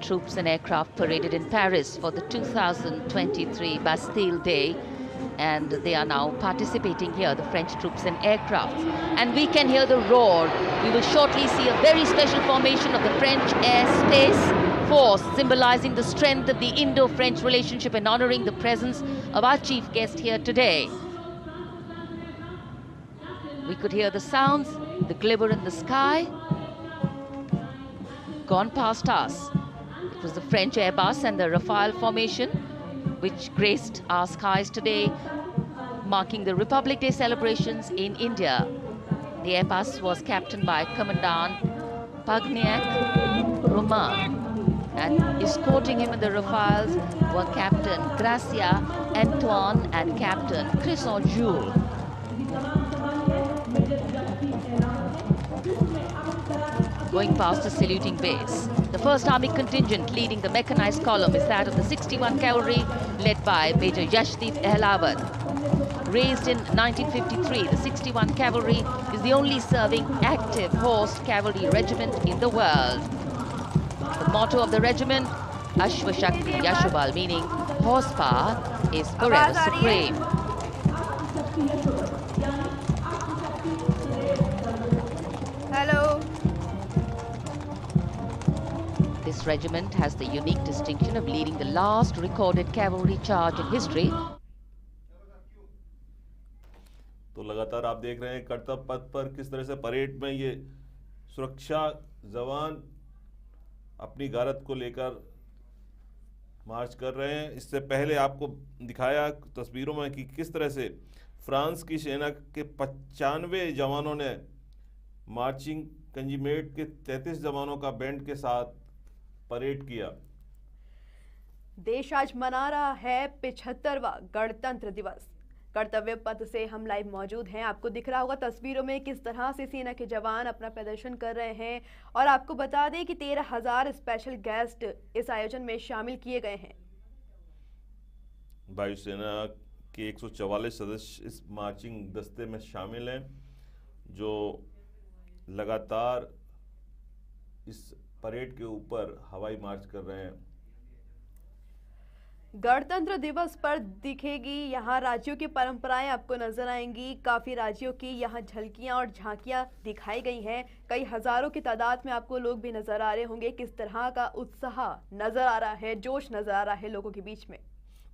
troops and aircraft paraded in Paris for the 2023 Bastille Day. And they are now participating here, the French troops and aircrafts. And we can hear the roar. We will shortly see a very special formation of the French Air Space Force, symbolizing the strength of the Indo-French relationship and honoring the presence of our chief guest here today. We could hear the sounds, the glimmer in the sky. Gone past us. It was the French Airbus and the Rafale formation which graced our skies today, marking the Republic Day celebrations in India. The Airbus was captained by Commandant Pagniak Roman, and escorting him in the Rafales were Captain Gracia Antoine and Captain Crisson Jules. Going past the saluting base. The 1st Army contingent leading the mechanized column is that of the 61 Cavalry, led by Major Yashdeep Ehlawat. Raised in 1953, the 61 Cavalry is the only serving active horse cavalry regiment in the world. The motto of the regiment, Ashwa Shakti Yashobal, meaning horsepower is forever supreme. Hello. This regiment has the unique distinction of leading the last recorded cavalry charge in history. तो लगातार आप देख रहे हैं कर्तव्य पथ पर किस तरह से परेड में ये सुरक्षा जवान अपनी गारद को लेकर मार्च कर रहे हैं। इससे पहले आपको दिखाया तस्वीरों में कि किस तरह से फ्रांस की सेना के 95 जवानों ने मार्चिंग कंजीमेट के 33 जवानों का बैंड के साथ परेड किया। देश आज मना रहा है 75वां गणतंत्र दिवस। कर्तव्य पथ से हम लाइव मौजूद हैं। आपको दिख रहा होगा तस्वीरों में किस तरह से सेना के जवान अपना प्रदर्शन कर रहे हैं। और आपको बता दें कि 13,000 स्पेशल गेस्ट इस आयोजन में शामिल किए गए हैं। वायुसेना के 144 सदस्य इस मार्चिंग दस्ते में शामिल हैं, जो लगातार इस परेड के ऊपर हवाई मार्च कर रहे हैं। गणतंत्र दिवस पर दिखेगी यहाँ राज्यों की परंपराएं आपको नजर आएंगी। काफी राज्यों की यहाँ झलकियां और झांकियां दिखाई गई हैं। कई हजारों की तादाद में आपको लोग भी नजर आ रहे होंगे। किस तरह का उत्साह नजर आ रहा है, जोश नजर आ रहा है लोगों के बीच में।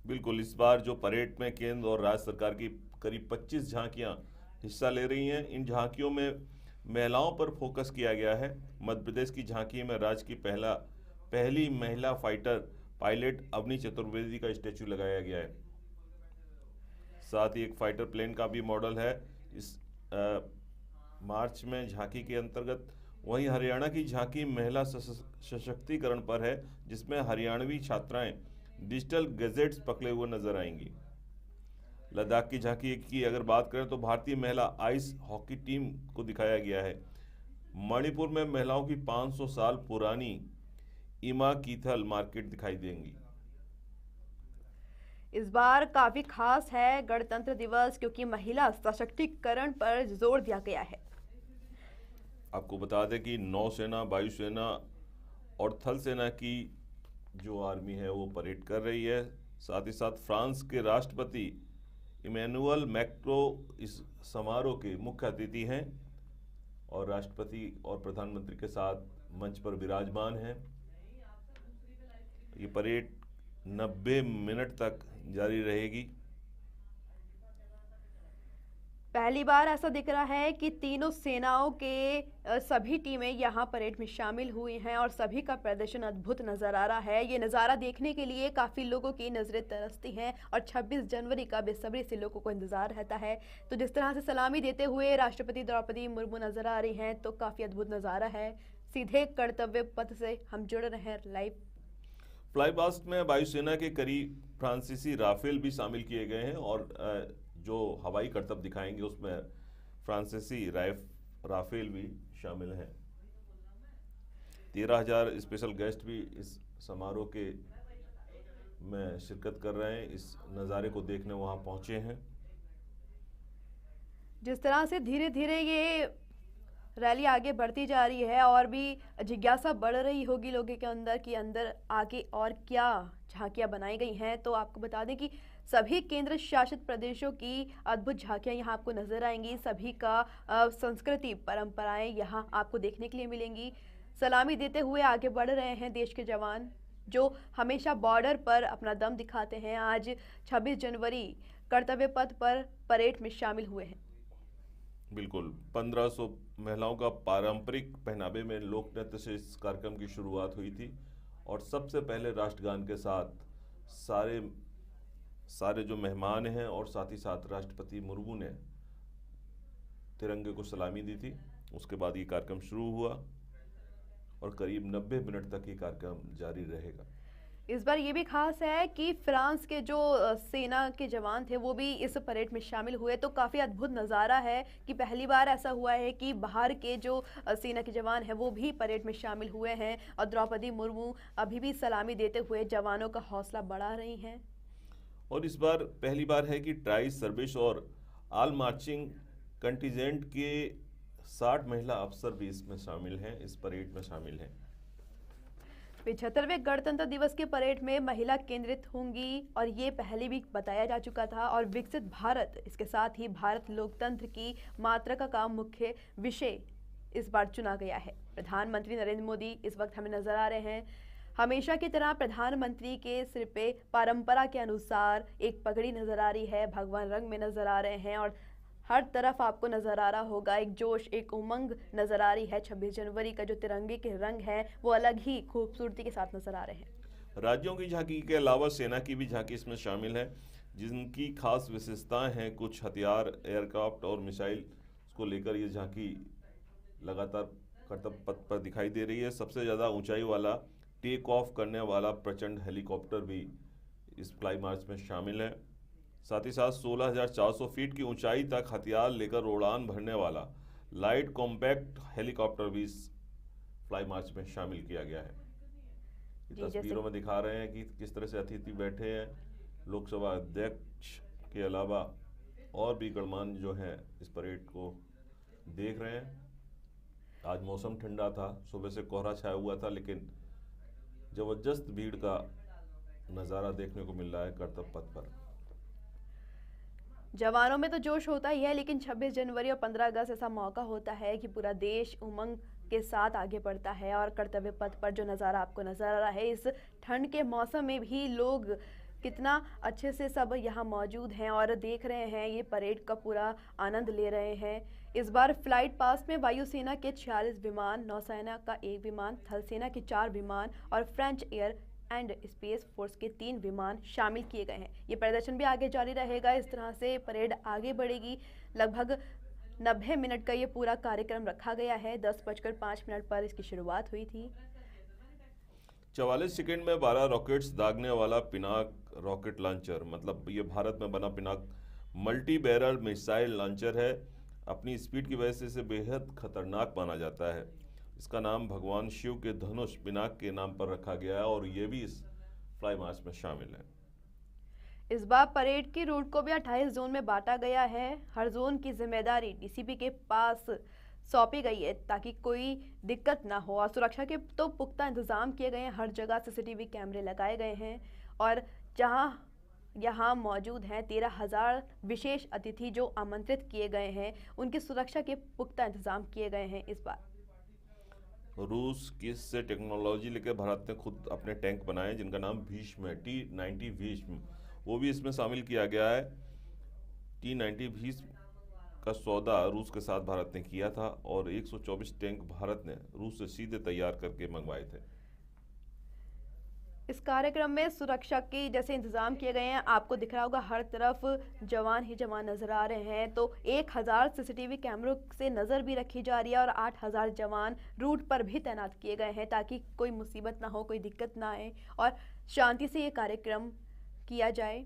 बिल्कुल, इस बार जो परेड में केंद्र और राज्य सरकार की करीब 25 झांकियां हिस्सा ले रही हैं। इन झांकियों में महिलाओं पर फोकस किया गया है। मध्य प्रदेश की झांकी में राज्य की पहली महिला फाइटर पायलट अवनी चतुर्वेदी का स्टैचू लगाया गया है। साथ ही एक फाइटर प्लेन का भी मॉडल है इस मार्च में झांकी के अंतर्गत। वहीं हरियाणा की झांकी महिला सशक्तिकरण पर है, जिसमें हरियाणवी छात्राएं डिजिटल गैजेट्स पकड़े हुए नजर आएंगी। लद्दाख की झांकी की अगर बात करें तो भारतीय महिला आइस हॉकी टीम को दिखाया गया है। मणिपुर में महिलाओं की 500 साल पुरानी इमा कीथल मार्केट दिखाई देंगी। इस बार काफी खास है गणतंत्र दिवस, क्योंकि महिला सशक्तिकरण पर जोर दिया गया है। आपको बता दें कि नौसेना, वायुसेना और थल सेना की जो आर्मी है वो परेड कर रही है। साथ ही साथ फ्रांस के राष्ट्रपति इमैनुअल मैक्रो इस समारोह के मुख्य अतिथि हैं और राष्ट्रपति और प्रधानमंत्री के साथ मंच पर विराजमान हैं। ये परेड 90 मिनट तक जारी रहेगी। पहली बार ऐसा दिख रहा है कि तीनों सेनाओं के सभी टीमें यहाँ परेड में शामिल हुई हैं और सभी का प्रदर्शन अद्भुत नजर आ रहा है। ये नज़ारा देखने के लिए काफ़ी लोगों की नज़रें तरसती हैं और 26 जनवरी का बेसब्री से लोगों को इंतज़ार रहता है। तो जिस तरह से सलामी देते हुए राष्ट्रपति द्रौपदी मुर्मू नजर आ रही हैं, तो काफ़ी अद्भुत नज़ारा है। सीधे कर्तव्य पथ से हम जुड़ रहे हैं लाइव। फ्लाई पास्ट में वायुसेना के करीब फ्रांसीसी राफेल भी शामिल किए गए हैं और जो हवाई करतब दिखाएंगे उसमें फ्रांसीसी राफेल भी शामिल हैं। 13,000 स्पेशल गेस्ट भी इस समारोह के में शिरकत कर रहे हैं, इस नज़ारे को देखने वहां पहुंचे हैं। जिस तरह से धीरे धीरे ये रैली आगे बढ़ती जा रही है और भी जिज्ञासा बढ़ रही होगी लोगों के अंदर कि अंदर आगे और क्या झांकियां बनाई गई हैं। तो आपको बता दें कि सभी केंद्र शासित प्रदेशों की अद्भुत झांकियां यहां आपको नजर आएंगी। सभी का संस्कृति परंपराएं यहां आपको देखने के लिए मिलेंगी। सलामी देते हुए आगे बढ़ रहे हैं देश के जवान जो हमेशा बॉर्डर पर अपना दम दिखाते हैं। आज 26 जनवरी कर्तव्य पथ पर परेड में शामिल हुए हैं। बिल्कुल 1500 महिलाओं का पारंपरिक पहनावे में लोक नृत्य से इस कार्यक्रम की शुरुआत हुई थी और सबसे पहले राष्ट्रगान के साथ सारे जो मेहमान हैं और साथ ही साथ राष्ट्रपति मुर्मू ने तिरंगे को सलामी दी थी। उसके बाद ये कार्यक्रम शुरू हुआ और करीब 90 मिनट तक ये कार्यक्रम जारी रहेगा। इस बार ये भी खास है कि फ्रांस के जो सेना के जवान थे वो भी इस परेड में शामिल हुए। तो काफ़ी अद्भुत नज़ारा है कि पहली बार ऐसा हुआ है कि बाहर के जो सेना के जवान हैं वो भी परेड में शामिल हुए हैं और द्रौपदी मुर्मू अभी भी सलामी देते हुए जवानों का हौसला बढ़ा रही हैं। और इस बार पहली बार है कि ट्राई सर्विस और ऑल मार्चिंग कंटिजेंट के 60 महिला अफसर भी इसमें शामिल हैं, इस परेड में शामिल हैं। 75वें गणतंत्र दिवस के परेड में महिला केंद्रित होंगी और ये पहले भी बताया जा चुका था। और विकसित भारत, इसके साथ ही भारत लोकतंत्र की मात्रा का मुख्य विषय इस बार चुना गया है। प्रधानमंत्री नरेंद्र मोदी इस वक्त हमें नजर आ रहे हैं। हमेशा की तरह प्रधानमंत्री के सिर पे परंपरा के अनुसार एक पगड़ी नजर आ रही है, भगवान रंग में नजर आ रहे हैं और हर तरफ आपको नजर आ रहा होगा एक जोश, एक उमंग नजर आ रही है। 26 जनवरी का जो तिरंगे के रंग है वो अलग ही खूबसूरती के साथ नजर आ रहे हैं। राज्यों की झांकी के अलावा सेना की भी झांकी इसमें शामिल है, जिनकी खास विशेषताएं हैं। कुछ हथियार, एयरक्राफ्ट और मिसाइल को लेकर ये झांकी लगातार कर्तव्य पथ पर दिखाई दे रही है। सबसे ज़्यादा ऊंचाई वाला टेक ऑफ करने वाला प्रचंड हेलीकॉप्टर भी इस फ्लाई मार्च में शामिल है। साथ ही साथ 16,400 फीट की ऊंचाई तक हथियार लेकर उड़ान भरने वाला लाइट कॉम्पैक्ट हेलीकॉप्टर भी इस फ्लाई मार्च में शामिल किया गया है। ये तस्वीरों में दिखा रहे हैं कि किस तरह से अतिथि बैठे हैं। लोकसभा अध्यक्ष के अलावा और भी गणमान्य जो हैं इस परेड को देख रहे हैं। आज मौसम ठंडा था, सुबह से कोहरा छाया हुआ था, लेकिन जबरदस्त भीड़ का नज़ारा देखने को मिल रहा है कर्तव्य पथ पर। जवानों में तो जोश होता ही है, लेकिन 26 जनवरी और 15 अगस्त ऐसा मौका होता है कि पूरा देश उमंग के साथ आगे बढ़ता है। और कर्तव्य पथ पर जो नज़ारा आपको नजर आ रहा है, इस ठंड के मौसम में भी लोग कितना अच्छे से सब यहाँ मौजूद हैं और देख रहे हैं, ये परेड का पूरा आनंद ले रहे हैं। इस बार फ्लाइट पास में वायुसेना के 46 विमान, नौसेना का 1 विमान, थल सेना के 4 विमान और French air and space force के 3 विमान शामिल किए गए हैं। ये प्रदर्शन भी आगे जारी रहेगा। इस तरह से परेड आगे बढ़ेगी। लगभग 90 मिनट का ये पूरा कार्यक्रम रखा गया है। 10:05 पर इसकी शुरुआत हुई थी। 44 सेकंड में 12 रॉकेट्स दागने वाला पिनाक रॉकेट लॉन्चर, मतलब ये भारत में बना Pinaka multi barrel missile launcher है। अपनी स्पीड की वजह से इसे बेहद खतरनाक माना जाता है। इसका नाम भगवान शिव के धनुष पिनाक के नाम पर रखा गया है और ये भी इस फ्लाई मार्च में शामिल है। इस बार परेड की रूट को भी 28 जोन में बांटा गया है। हर जोन की जिम्मेदारी डीसीपी के पास सौंपी गई है ताकि कोई दिक्कत ना हो। और सुरक्षा के तो पुख्ता इंतजाम किए गए हैं। हर जगह सीसीटीवी कैमरे लगाए गए हैं और जहां यहाँ मौजूद हैं 13,000 विशेष अतिथि जो आमंत्रित किए गए हैं, उनकी सुरक्षा के पुख्ता इंतजाम किए गए हैं। इस बार रूस की से टेक्नोलॉजी लेकर भारत ने खुद अपने टैंक बनाए जिनका नाम भीष्म है, T-90 भीष्म, वो भी इसमें शामिल किया गया है। T-90 भीष्म का सौदा रूस के साथ भारत ने किया था और 124 टैंक भारत ने रूस से सीधे तैयार करके मंगवाए थे। इस कार्यक्रम में सुरक्षा के जैसे इंतजाम किए गए हैं, आपको दिख रहा होगा हर तरफ जवान ही जवान नजर आ रहे हैं। तो 1000 सीसीटीवी कैमरों से नज़र भी रखी जा रही है और 8000 जवान रूट पर भी तैनात किए गए हैं ताकि कोई मुसीबत ना हो, कोई दिक्कत ना आए और शांति से ये कार्यक्रम किया जाए।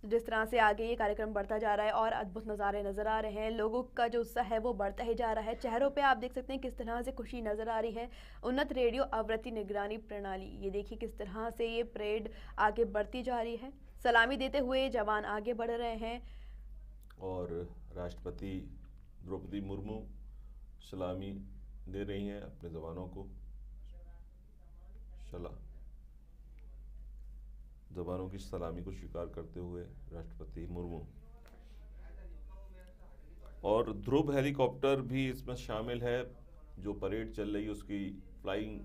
जिस तरह से आगे ये कार्यक्रम बढ़ता जा रहा है और अद्भुत नज़ारे नज़र आ रहे हैं, लोगों का जो उत्साह है वो बढ़ता ही जा रहा है। चेहरों पे आप देख सकते हैं किस तरह से खुशी नज़र आ रही है। उन्नत रेडियो आवृत्ति निगरानी प्रणाली, ये देखिए किस तरह से ये परेड आगे बढ़ती जा रही है। सलामी देते हुए जवान आगे बढ़ रहे हैं और राष्ट्रपति द्रौपदी मुर्मू सलामी दे रही हैं अपने जवानों को। जवानों की सलामी को स्वीकार करते हुए राष्ट्रपति मुर्मू। और ध्रुव हेलीकॉप्टर भी इसमें शामिल है, जो परेड चल रही है उसकी फ्लाइंग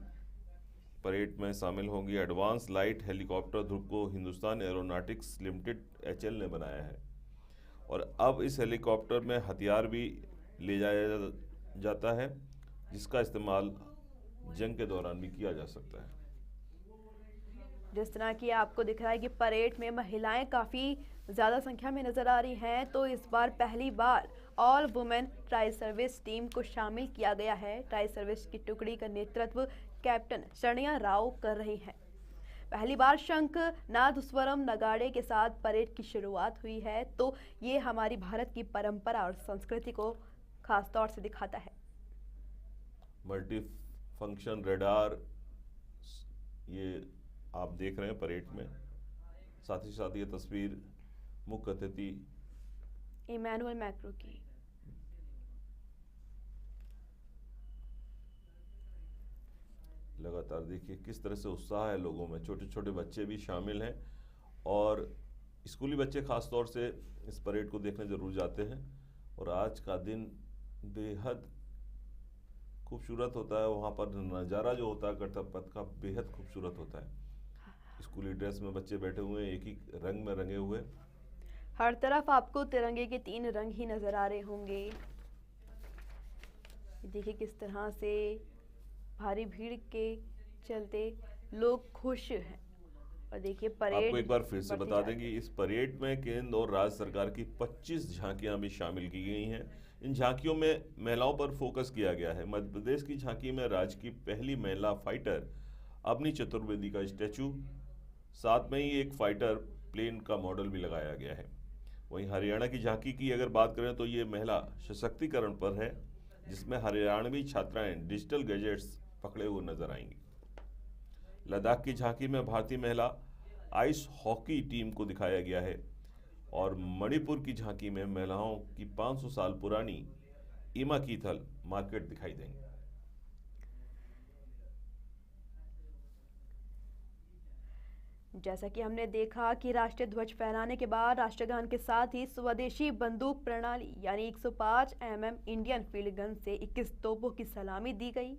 परेड में शामिल होंगी। एडवांस लाइट हेलीकॉप्टर ध्रुव को हिंदुस्तान एरोनॉटिक्स लिमिटेड HL ने बनाया है। और अब इस हेलीकॉप्टर में हथियार भी ले जाया जाता है, जिसका इस्तेमाल जंग के दौरान भी किया जा सकता है। जिस तरह की आपको दिख रहा है कि परेड में महिलाएं काफ़ी ज़्यादा संख्या में नज़र आ रही हैं, तो इस बार पहली बार all women tri service team को शामिल किया गया है। ट्राई सर्विस की टुकड़ी का नेतृत्व कैप्टन शरणिया राव कर रही हैं। पहली बार शंख नाद स्वरम नगाड़े के साथ परेड की शुरुआत हुई है, तो ये हमारी भारत की परंपरा और संस्कृति को खास तौर से दिखाता है। मल्टी फंक्शन रेडार ये आप देख रहे हैं परेड में। साथ ही साथ ये तस्वीर मुख्य अतिथि इमैनुअल मैक्रो की। लगातार देखिए किस तरह से उत्साह है लोगों में। छोटे छोटे बच्चे भी शामिल हैं और स्कूली बच्चे खास तौर से इस परेड को देखने जरूर जाते हैं। और आज का दिन बेहद खूबसूरत होता है। वहाँ पर नज़ारा जो होता है कर्तव्य पथ का बेहद खूबसूरत होता है। स्कूली ड्रेस में बच्चे बैठे हुए हैं, एक ही रंग में रंगे हुए। हर तरफ आपको तिरंगे के 3 रंग ही नजर आ रहे होंगे। देखिए किस तरह से भारी भीड़ के चलते लोग खुश हैं। और देखिए परेड आपको एक बार फिर से बता दें कि इस परेड में केंद्र और राज्य सरकार की 25 झांकियां भी शामिल की गई हैं। इन झांकियों में महिलाओं पर फोकस किया गया है। मध्य प्रदेश की झांकी में राज्य की पहली महिला फाइटर अवनी चतुर्वेदी का स्टैचू, साथ में ही एक फाइटर प्लेन का मॉडल भी लगाया गया है। वहीं हरियाणा की झांकी की अगर बात करें तो ये महिला सशक्तिकरण पर है, जिसमें हरियाणवी छात्राएं डिजिटल गैजेट्स पकड़े हुए नजर आएंगी। लद्दाख की झांकी में भारतीय महिला आइस हॉकी टीम को दिखाया गया है। और मणिपुर की झांकी में महिलाओं की 500 साल पुरानी ईमा कीथल मार्केट दिखाई देंगे। जैसा कि हमने देखा कि राष्ट्रीय ध्वज फहराने के बाद राष्ट्रगान के साथ ही स्वदेशी बंदूक प्रणाली यानी 105 mm इंडियन फील्ड गन से 21 तोपों की सलामी दी गई।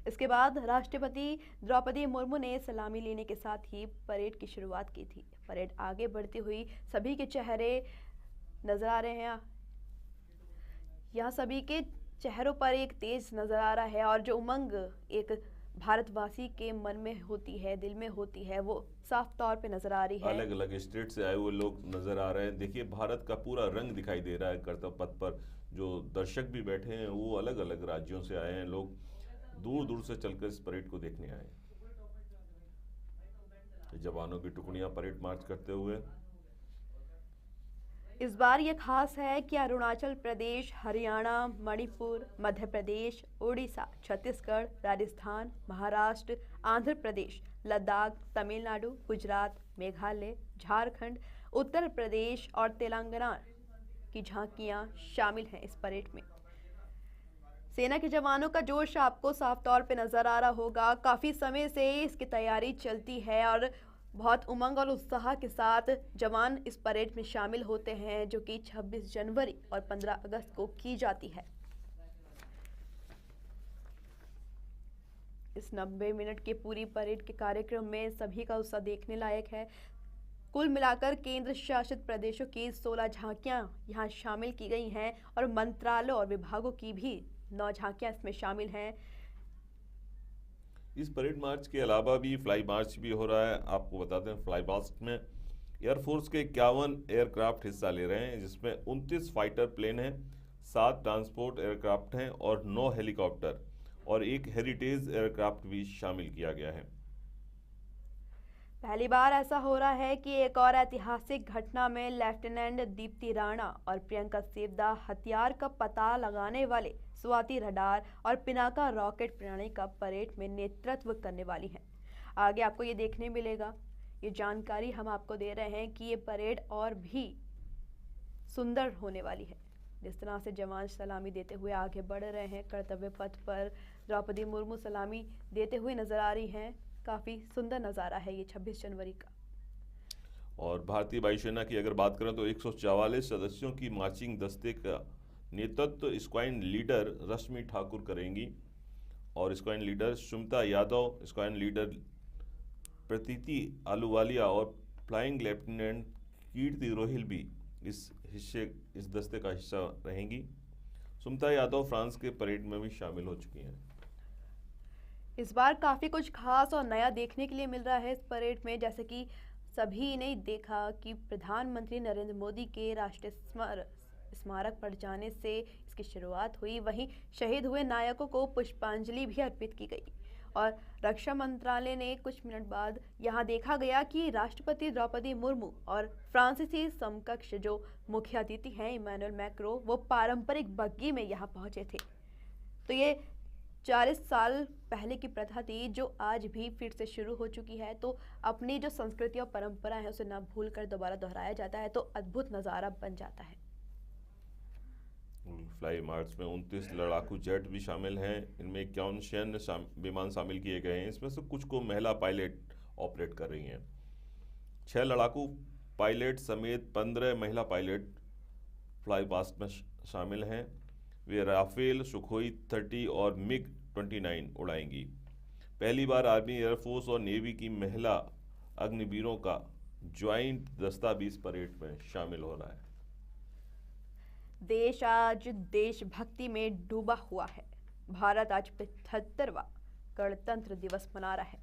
इसके बाद राष्ट्रपति द्रौपदी मुर्मू ने सलामी लेने के साथ ही परेड की शुरुआत की थी। परेड आगे बढ़ती हुई सभी के चेहरे नजर आ रहे हैं। यहाँ सभी के चेहरों पर एक तेज नजर आ रहा है और जो उमंग एक भारतवासी के मन में होती है, दिल में होती है, वो साफ तौर पे नजर आ रही है। अलग अलग स्टेट से आए हुए लोग नजर आ रहे हैं। देखिए भारत का पूरा रंग दिखाई दे रहा है कर्तव्य पथ पर। जो दर्शक भी बैठे हैं वो अलग अलग राज्यों से आए हैं। लोग दूर दूर से चलकर इस परेड को देखने आए। जवानों की टुकड़ियां परेड मार्च करते हुए। इस बार ये खास है कि अरुणाचल प्रदेश, हरियाणा, मणिपुर, मध्य प्रदेश, उड़ीसा, छत्तीसगढ़, राजस्थान, महाराष्ट्र, आंध्र प्रदेश, लद्दाख, तमिलनाडु, गुजरात, मेघालय, झारखंड, उत्तर प्रदेश और तेलंगाना की झांकियां शामिल हैं इस परेड में। सेना के जवानों का जोश आपको साफ तौर पे नजर आ रहा होगा। काफ़ी समय से इसकी तैयारी चलती है और बहुत उमंग और उत्साह के साथ जवान इस परेड में शामिल होते हैं, जो कि 26 जनवरी और 15 अगस्त को की जाती है। इस 90 मिनट के पूरी परेड के कार्यक्रम में सभी का उत्साह देखने लायक है। कुल मिलाकर केंद्र शासित प्रदेशों की 16 झांकियां यहाँ शामिल की गई हैं और मंत्रालयों और विभागों की भी 9 झांकियां इसमें शामिल हैं। इस परेड मार्च के अलावा भी फ्लाई मार्च भी हो रहा है। आपको बताते हैं फ्लाई मार्च में एयरफोर्स के 51 एयरक्राफ्ट हिस्सा ले रहे हैं, जिसमें 29 फाइटर प्लेन हैं, 7 ट्रांसपोर्ट एयरक्राफ्ट हैं और 9 हेलीकॉप्टर और एक हेरिटेज एयरक्राफ्ट भी शामिल किया गया है। पहली बार ऐसा हो रहा है कि एक और ऐतिहासिक घटना में लेफ्टिनेंट दीप्ति राणा और प्रियंका सेवदा हथियार का पता लगाने वाले स्वाति रडार और पिनाका रॉकेट प्रणाली का परेड में नेतृत्व करने वाली हैं। आगे आपको ये देखने मिलेगा। ये जानकारी हम आपको दे रहे हैं कि ये परेड और भी सुंदर होने वाली है। जिस तरह से जवान सलामी देते हुए आगे बढ़ रहे हैं कर्तव्य पथ पर, द्रौपदी मुर्मू सलामी देते हुए नजर आ रही हैं। काफ़ी सुंदर नज़ारा है ये 26 जनवरी का। और भारतीय वायुसेना की अगर बात करें तो 144 सदस्यों की मार्चिंग दस्ते का नेतृत्व स्क्वाड्रन लीडर रश्मि ठाकुर करेंगी और squadron leader Sumita Yadav, squadron leader प्रतीति आलूवालिया और फ्लाइंग लेफ्टिनेंट कीर्ति रोहिल भी इस दस्ते का हिस्सा रहेंगी। सुमिता यादव फ्रांस के परेड में भी शामिल हो चुकी हैं। इस बार काफ़ी कुछ खास और नया देखने के लिए मिल रहा है इस परेड में, जैसे कि सभी ने देखा कि प्रधानमंत्री नरेंद्र मोदी के राष्ट्रीय स्मारक पर जाने से इसकी शुरुआत हुई। वहीं शहीद हुए नायकों को पुष्पांजलि भी अर्पित की गई और रक्षा मंत्रालय ने कुछ मिनट बाद यहां देखा गया कि राष्ट्रपति द्रौपदी मुर्मू और फ्रांसीसी समकक्ष जो मुख्य अतिथि हैं इमैनुअल मैक्रो, वो पारंपरिक बग्गी में यहां पहुंचे थे। तो ये 40 साल पहले की प्रथा थी जो आज भी फिर से शुरू हो चुकी है। तो अपनी जो संस्कृति और परंपरा है उसे ना भूल कर दोबारा दोहराया जाता है तो अद्भुत नज़ारा बन जाता है। फ्लाई मार्च में 29 लड़ाकू जेट भी शामिल हैं। इनमें 51 सैन्य विमान शामिल किए गए हैं। इसमें से कुछ को महिला पायलट ऑपरेट कर रही हैं। 6 लड़ाकू पायलट समेत 15 महिला पायलट फ्लाई पास्ट में शामिल हैं। वे राफेल, सुखोई 30 और मिग 29 उड़ाएंगी। पहली बार आर्मी, एयरफोर्स और नेवी की महिला अग्निवीरों का ज्वाइंट दस्ता भी इस परेड में शामिल हो रहा है। देश आज देशभक्ति में डूबा हुआ है। भारत आज 75वां गणतंत्र दिवस मना रहा है।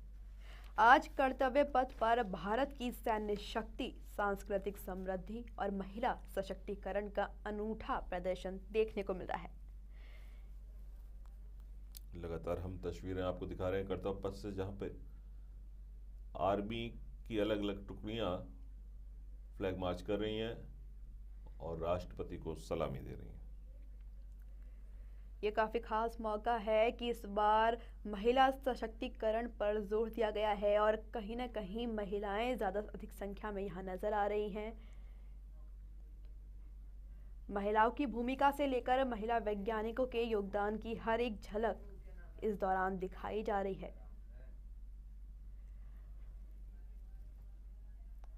आज कर्तव्य पथ पर भारत की सैन्य शक्ति, सांस्कृतिक समृद्धि और महिला सशक्तिकरण का अनूठा प्रदर्शन देखने को मिल रहा है। लगातार हम तस्वीरें आपको दिखा रहे हैं कर्तव्य पथ से, जहां पे आर्मी की अलग अलग टुकड़ियां फ्लैग मार्च कर रही हैं और राष्ट्रपति को सलामी दे रही हैं। ये काफ़ी खास मौका है कि इस बार महिला सशक्तिकरण पर जोर दिया गया है और कहीं ना कहीं महिलाएं ज़्यादा अधिक संख्या में यहाँ नजर आ रही हैं। महिलाओं की भूमिका से लेकर महिला वैज्ञानिकों के योगदान की हर एक झलक इस दौरान दिखाई जा रही है।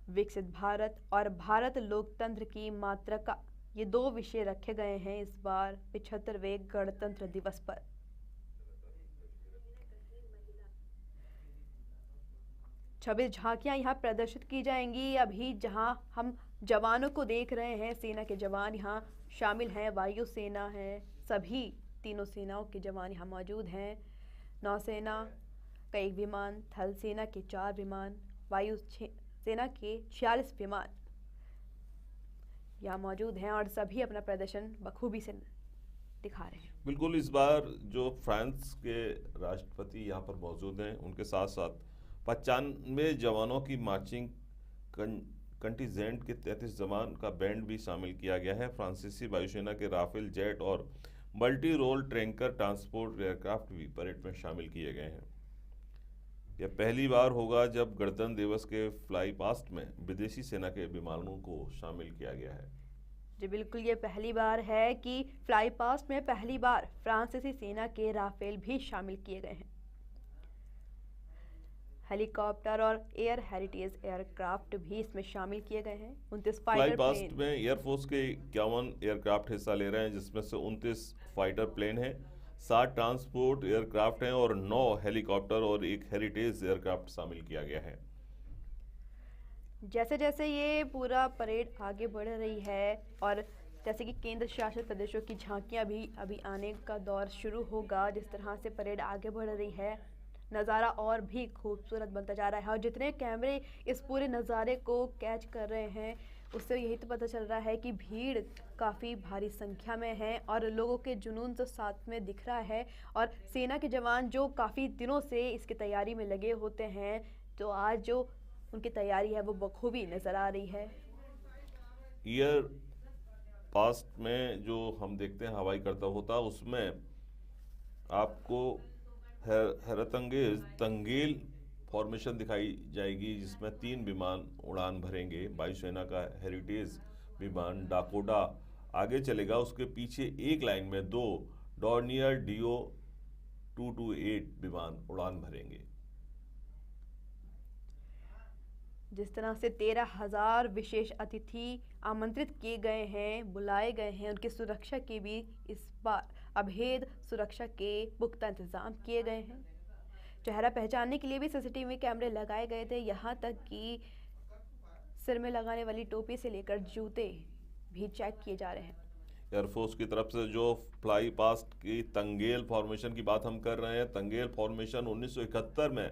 विकसित भारत और भारत लोकतंत्र की मातृका, ये 2 विषय रखे गए हैं इस बार 75वें गणतंत्र दिवस पर। छब्बीस झांकियां यहाँ प्रदर्शित की जाएंगी। अभी जहां हम जवानों को देख रहे हैं, सेना के जवान यहाँ शामिल हैं, वायु सेना है, सभी तीनों सेनाओं के जवान यहाँ मौजूद हैं। नौसेना का 1 विमान, थल सेना के 4 विमान, वायु सेना के 46 विमान यहाँ मौजूद हैं और सभी अपना प्रदर्शन बखूबी से दिखा रहे हैं। बिल्कुल, इस बार जो फ्रांस के राष्ट्रपति यहाँ पर मौजूद हैं, उनके साथ साथ 95 जवानों की मार्चिंग कंटिजेंट के 33 जवान का बैंड भी शामिल किया गया है। फ्रांसीसी वायुसेना के राफेल जेट और multi role tanker transport aircraft भी परेड में शामिल किए गए हैं। यह पहली बार होगा जब गणतंत्र दिवस के फ्लाई पास्ट में विदेशी सेना के विमानों को शामिल किया गया है। जी बिल्कुल, ये पहली बार है कि फ्लाई पास्ट में पहली बार फ्रांसीसी सेना के राफेल भी शामिल किए गए हैं। हेलीकॉप्टर और एयर हेरिटेज एयरक्राफ्ट भी इसमें शामिल किए गए हैं। 29 फाइटर पास्ट में एयरफोर्स के 51 एयरक्राफ्ट हिस्सा ले रहे हैं, जिसमें से 29 फाइटर प्लेन हैं, 7 ट्रांसपोर्ट एयरक्राफ्ट हैं और 9 हेलीकॉप्टर और 1 हेरिटेज एयरक्राफ्ट शामिल किया गया है। जैसे जैसे ये पूरा परेड आगे बढ़ रही है और जैसे कि केंद्र शासित प्रदेशों की झांकियां भी अभी आने का दौर शुरू होगा, जिस तरह से परेड आगे बढ़ रही है, नज़ारा और भी खूबसूरत बनता जा रहा है। और जितने कैमरे इस पूरे नज़ारे को कैच कर रहे हैं, उससे यही तो पता चल रहा है कि भीड़ काफ़ी भारी संख्या में है और लोगों के जुनून तो साथ में दिख रहा है। और सेना के जवान जो काफ़ी दिनों से इसकी तैयारी में लगे होते हैं, तो आज जो उनकी तैयारी है वो बखूबी नज़र आ रही है। ईयर पास्ट में जो हम देखते हैं हवाई करतब होता, उसमें आपको हैरतअंगेज तंगेल फॉर्मेशन दिखाई जाएगी, जिसमें 3 विमान उड़ान भरेंगे। वायुसेना का हेरिटेज विमान डाकोटा आगे चलेगा, उसके पीछे एक लाइन में 2 डॉर्नियर डीओ 228 विमान उड़ान भरेंगे। जिस तरह से 13,000 विशेष अतिथि आमंत्रित किए गए हैं, बुलाए गए हैं, उनकी सुरक्षा के भी इस बार अभेद सुरक्षा के पुख्ता इंतजाम किए गए हैं। चेहरा पहचानने के लिए भी सीसीटीवी कैमरे लगाए गए थे, यहाँ तक कि सिर में लगाने वाली टोपी से लेकर जूते भी चेक किए जा रहे हैं। एयरफोर्स की तरफ से जो फ्लाई पास्ट की तंगेल फॉर्मेशन की बात हम कर रहे हैं, तंगेल फॉर्मेशन 1971 में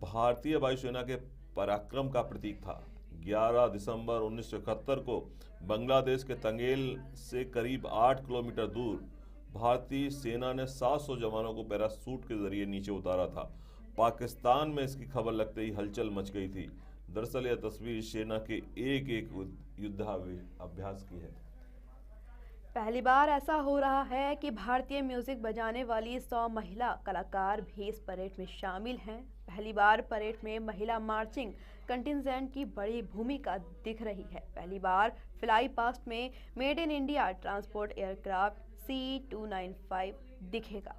भारतीय वायुसेना के पराक्रम का प्रतीक था। 11 दिसंबर 1971 को बांग्लादेश के तंगेल से करीब 8 किलोमीटर दूर भारतीय सेना ने 700 जवानों को पैराशूट के जरिए नीचे उतारा था। पाकिस्तान में इसकी खबर लगते ही हलचल मच गई थी। दरअसल यह तस्वीर सेना के एक युद्धाभ्यास की है। पहली बार ऐसा हो रहा है कि भारतीय म्यूजिक बजाने वाली 100 महिला कलाकार भी इस परेड में शामिल हैं। पहली बार परेड में महिला मार्चिंग कंटिजेंट की बड़ी भूमिका दिख रही है। पहली बार फ्लाई पास्ट में made in India transport aircraft C-295 दिखेगा।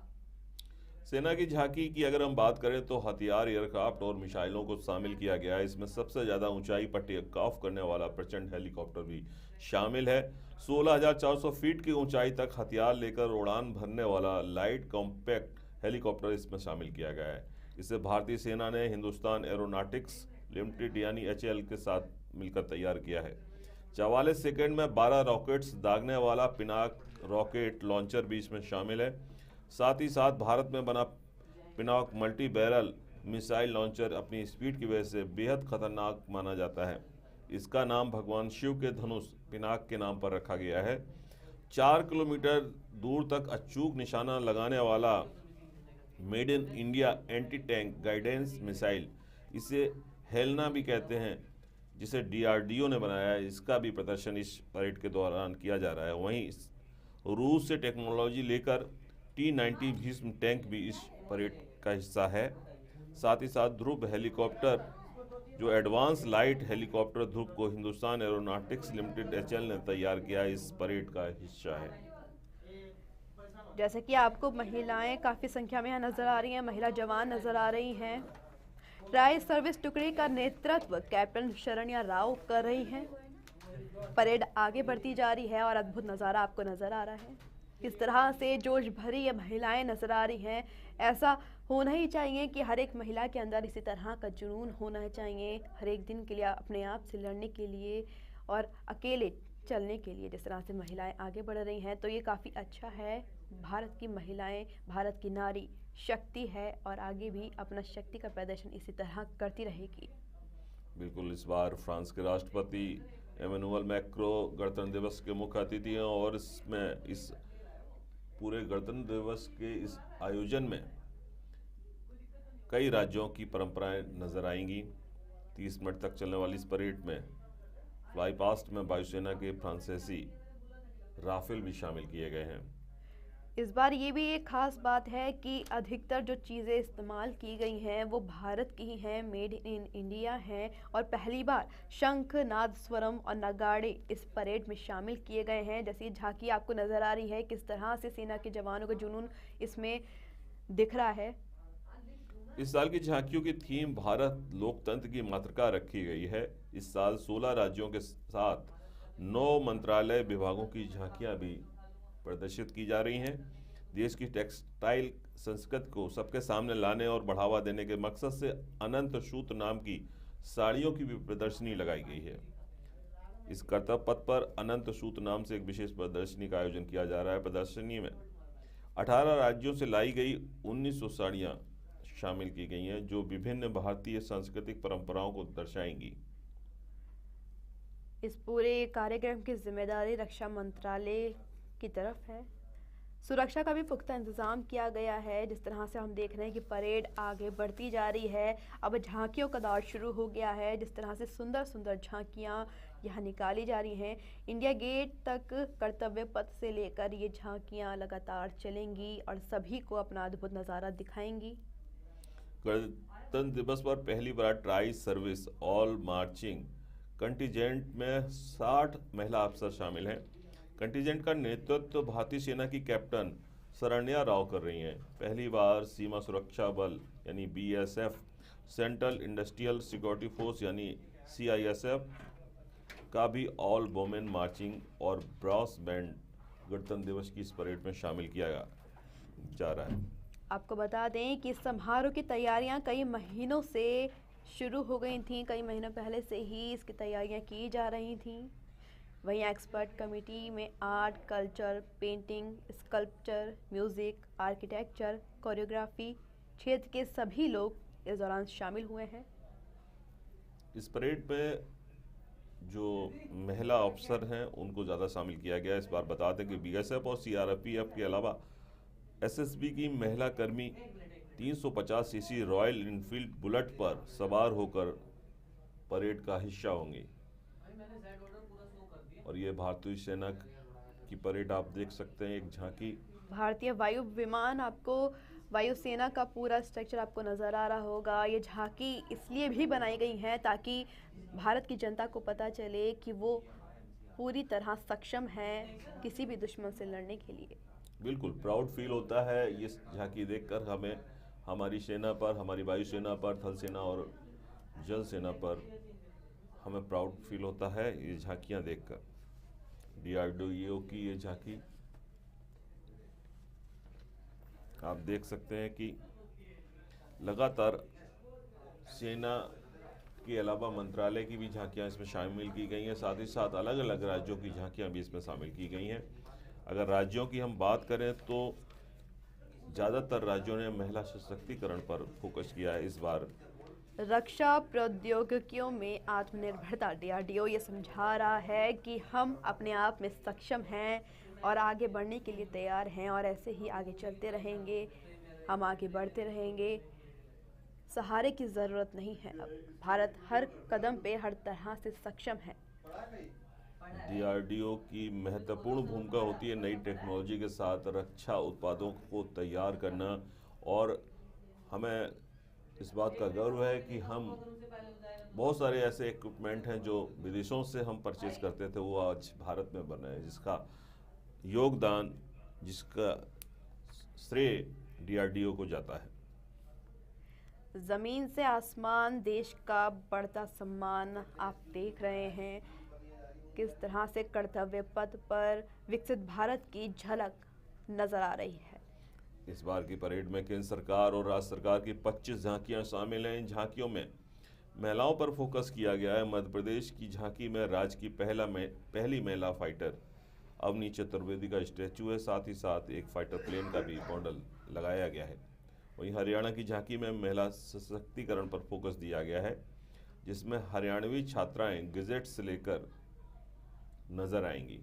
सेना की झांकी की अगर हम बात करें तो हथियार, एयरक्राफ्ट और मिसाइलों को शामिल किया गया है। इसमें सबसे ज्यादा ऊंचाई पर टेक ऑफ करने वाला प्रचंड हेलीकॉप्टर भी शामिल है। 16,400 फीट की ऊंचाई तक हथियार लेकर उड़ान भरने वाला लाइट कॉम्पैक्ट हेलीकॉप्टर इसमें शामिल किया गया है। इसे भारतीय सेना ने हिंदुस्तान एरोनॉटिक्स लिमिटेड यानी HAL के साथ मिलकर तैयार किया है। 44 सेकंड में 12 रॉकेट्स दागने वाला पिनाक रॉकेट लॉन्चर भी इसमें शामिल है। साथ ही साथ भारत में बना Pinaka multi barrel missile launcher अपनी स्पीड की वजह से बेहद खतरनाक माना जाता है। इसका नाम भगवान शिव के धनुष पिनाक के नाम पर रखा गया है। 4 किलोमीटर दूर तक अचूक निशाना लगाने वाला made in India anti tank guidance missile, इसे हेलना भी कहते हैं, जिसे DRDO ने बनाया है, इसका भी प्रदर्शन इस परेड के दौरान किया जा रहा है। वहीं रूस से टेक्नोलॉजी लेकर T-90 भीष्म टैंक भी इस परेड का हिस्सा है। साथ ही साथ ध्रुव हेलीकॉप्टर, जो एडवांस लाइट हेलीकॉप्टर ध्रुव को हिंदुस्तान एरोनॉटिक्स लिमिटेड HAL ने तैयार किया, इस परेड का हिस्सा है। जैसे कि आपको महिलाएं काफ़ी संख्या में यहाँ नजर आ रही हैं, महिला जवान नजर आ रही हैं। राय सर्विस टुकड़ी का नेतृत्व कैप्टन शरण्या राव कर रही हैं। परेड आगे बढ़ती जा रही है और अद्भुत नज़ारा आपको नजर आ रहा है। किस तरह से जोश भरी ये महिलाएं नजर आ रही हैं। ऐसा होना ही चाहिए कि हर एक महिला के अंदर इसी तरह का जुनून होना चाहिए, हर एक दिन के लिए अपने आप से लड़ने के लिए और अकेले चलने के लिए। जिस तरह से महिलाएं आगे बढ़ रही हैं तो ये काफ़ी अच्छा है। भारत की महिलाएं, भारत की नारी शक्ति है और आगे भी अपना शक्ति का प्रदर्शन इसी तरह करती रहेगी। बिल्कुल, इस बार फ्रांस के राष्ट्रपति एमेनुअल मैक्रो गणतंत्र दिवस के मुख्य अतिथि हैं और इसमें इस पूरे गणतंत्र दिवस के इस आयोजन में कई राज्यों की परंपराएं नजर आएंगी। 30 मिनट तक चलने वाली इस परेड में फ्लाई पास्ट में वायुसेना के फ्रांसीसी राफेल भी शामिल किए गए हैं। इस बार ये भी एक खास बात है कि अधिकतर जो चीज़ें इस्तेमाल की गई हैं वो भारत की ही हैं, मेड इन इंडिया हैं और पहली बार शंख, नाद, स्वरम और नगाड़े इस परेड में शामिल किए गए हैं। जैसी झांकी आपको नज़र आ रही है, किस तरह से सेना के जवानों का जुनून इसमें दिख रहा है। इस साल की झांकियों की थीम भारत लोकतंत्र की मातृका रखी गई है। इस साल 16 राज्यों के साथ 9 मंत्रालय विभागों की झांकियां भी प्रदर्शित की जा रही हैं। देश की टेक्सटाइल संस्कृति को सबके सामने लाने और बढ़ावा देने के मकसद से अनंत सूत्र नाम की साड़ियों की भी प्रदर्शनी लगाई गई है। इस कर्तव्य पथ पर अनंत सूत्र नाम से एक विशेष प्रदर्शनी का आयोजन किया जा रहा है। प्रदर्शनी में 18 राज्यों से लाई गई 1900 साड़ियाँ शामिल की गई हैं, जो विभिन्न भारतीय सांस्कृतिक परंपराओं को दर्शाएंगी। इस पूरे कार्यक्रम की जिम्मेदारी रक्षा मंत्रालय की तरफ है। सुरक्षा का भी पुख्ता इंतजाम किया गया है। जिस तरह से हम देख रहे हैं कि परेड आगे बढ़ती जा रही है, अब झांकियों का दौर शुरू हो गया है। जिस तरह से सुंदर सुंदर झांकियां यहाँ निकाली जा रही हैं, इंडिया गेट तक कर्तव्य पथ से लेकर ये झांकियां लगातार चलेंगी और सभी को अपना अद्भुत नज़ारा दिखाएंगी। गणतंत्र दिवस पर पहली बार tri service all marching contingent में 60 महिला अफसर शामिल हैं। कंटिजेंट का नेतृत्व भारतीय सेना की कैप्टन शरण्या राव कर रही हैं। पहली बार सीमा सुरक्षा बल यानी BSF, central industrial security force यानी CISF का भी ऑल वुमेन मार्चिंग और ब्रास बैंड गणतंत्र दिवस की इस परेड में शामिल किया जा रहा है। आपको बता दें कि समारोह की तैयारियां कई महीनों से शुरू हो गई थीं, कई महीनों पहले से ही इसकी तैयारियां की जा रही थीं। वहीं एक्सपर्ट कमेटी में art, culture, painting, sculpture, music, architecture, choreography क्षेत्र के सभी लोग इस दौरान शामिल हुए हैं। इस परेड में जो महिला अफसर हैं उनको ज़्यादा शामिल किया गया है। इस बार बता दें कि BSF और CRPF के अलावा SSB की महिला कर्मी 350 सीसी रॉयल इनफील्ड बुलेट पर सवार होकर परेड का हिस्सा होंगी। और ये भारतीय सेना की परेड आप देख सकते हैं, एक झांकी। भारतीय वायु विमान, आपको वायुसेना का पूरा स्ट्रक्चर आपको नज़र आ रहा होगा। ये झांकी इसलिए भी बनाई गई है ताकि भारत की जनता को पता चले कि वो पूरी तरह सक्षम है किसी भी दुश्मन से लड़ने के लिए। बिल्कुल प्राउड फील होता है ये झांकी देखकर। हमें हमारी सेना पर, हमारी वायुसेना पर, थल सेना और जल सेना पर हमें प्राउड फील होता है ये झांकियाँ देखकर। DRDO की ये झांकी आप देख सकते हैं कि लगातार सेना के अलावा मंत्रालय की भी झांकियां इसमें शामिल की गई हैं। साथ ही साथ अलग अलग राज्यों की झांकियां भी इसमें शामिल की गई हैं। अगर राज्यों की हम बात करें तो ज़्यादातर राज्यों ने महिला सशक्तिकरण पर फोकस किया है इस बार। रक्षा प्रौद्योगिकियों में आत्मनिर्भरता, DRDO ये समझा रहा है कि हम अपने आप में सक्षम हैं और आगे बढ़ने के लिए तैयार हैं और ऐसे ही आगे चलते रहेंगे। हम आगे बढ़ते रहेंगे, सहारे की ज़रूरत नहीं है। अब भारत हर कदम पे हर तरह से सक्षम है। DRDO की महत्वपूर्ण भूमिका होती है नई टेक्नोलॉजी के साथ रक्षा उत्पादों को तैयार करना। और हमें इस बात का गर्व है कि हम बहुत सारे ऐसे इक्विपमेंट हैं जो विदेशों से हम परचेज करते थे, वो आज भारत में बना है, जिसका योगदान, जिसका श्रेय DRDO को जाता है। ज़मीन से आसमान, देश का बढ़ता सम्मान आप देख रहे हैं। किस तरह से कर्तव्य पथ पर विकसित भारत की झलक नजर आ रही है। इस बार की परेड में केंद्र सरकार और राज्य सरकार की 25 झांकियां शामिल हैं। इन झांकियों में महिलाओं पर फोकस किया गया है। मध्य प्रदेश की झांकी में राज्य की पहली महिला फाइटर अवनी चतुर्वेदी का स्टैचू है। साथ ही साथ एक फाइटर प्लेन का भी मॉडल लगाया गया है। वहीं हरियाणा की झांकी में महिला सशक्तिकरण पर फोकस दिया गया है, जिसमें हरियाणवी छात्राएं गजेट्स लेकर नजर आएंगी।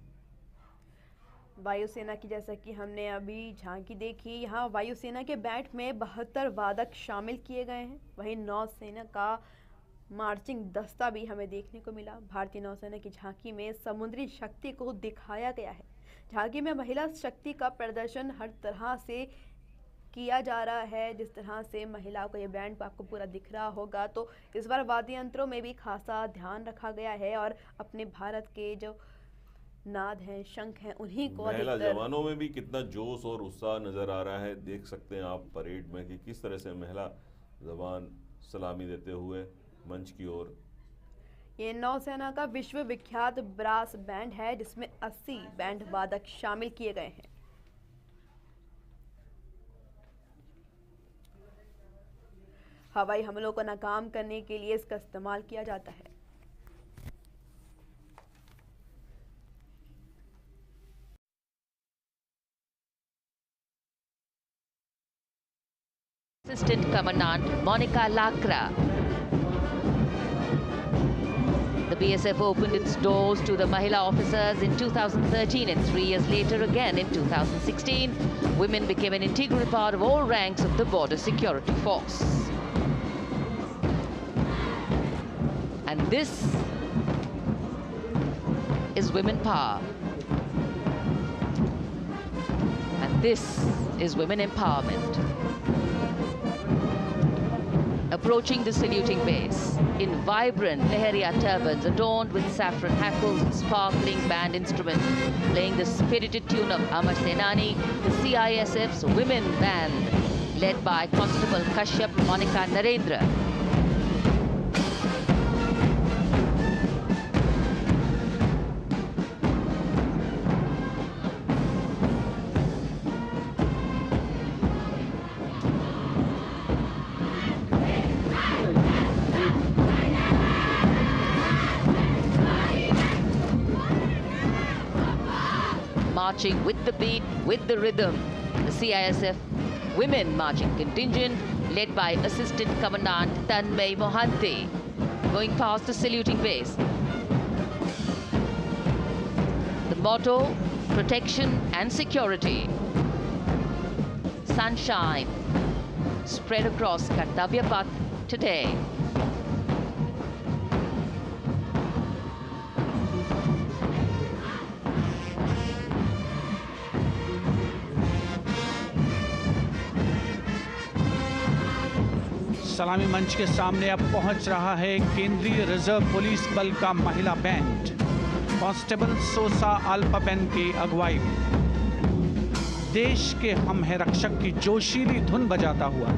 वायुसेना की, जैसा कि हमने अभी झांकी देखी, यहाँ वायुसेना के बैंड में 72 वादक शामिल किए गए हैं। वहीं नौसेना का मार्चिंग दस्ता भी हमें देखने को मिला। भारतीय नौसेना की झांकी में समुद्री शक्ति को दिखाया गया है। झांकी में महिला शक्ति का प्रदर्शन हर तरह से किया जा रहा है। जिस तरह से महिलाओं का ये बैंड आपको पूरा दिख रहा होगा, तो इस बार वाद्य यंत्रों में भी खासा ध्यान रखा गया है और अपने भारत के जो नाद हैं, शंख हैं, उन्हीं को महिला जवानों में भी कितना जोश और उत्साह नजर आ रहा है। देख सकते हैं आप परेड में कि किस तरह से महिला जवान सलामी देते हुए मंच की ओर। ये नौसेना का विश्व विख्यात ब्रास बैंड है, जिसमें 80 बैंड वादक शामिल किए गए हैं। हवाई हमलों को नाकाम करने के लिए इसका इस्तेमाल किया जाता है। Assistant Commandant Monica Lacra. The BSF opened its doors to the Mahila officers in 2013 and 3 years later again in 2016. Women became an integral part of all ranks of the border security force. And this is women power. And this is women empowerment. A approaching the saluting base in vibrant Leheria turbans adorned with saffron hackles and sparkling band instruments, playing the spirited tune of Amar Senani, the CISF's women band, led by Constable Kashyap Monica Narendra. Marching with the beat, with the rhythm, the CISF Women Marching Contingent, led by Assistant Commandant Tanmay Mohanty, going past the saluting base. The motto, protection and security. Sunshine spread across Kartavya Path today. सलामी मंच के सामने अब पहुंच रहा है केंद्रीय reserve police बल का महिला बैंड कांस्टेबल सोसा अल्पापेन की अगुवाई में देश के हम है रक्षक की जोशीली धुन बजाता हुआ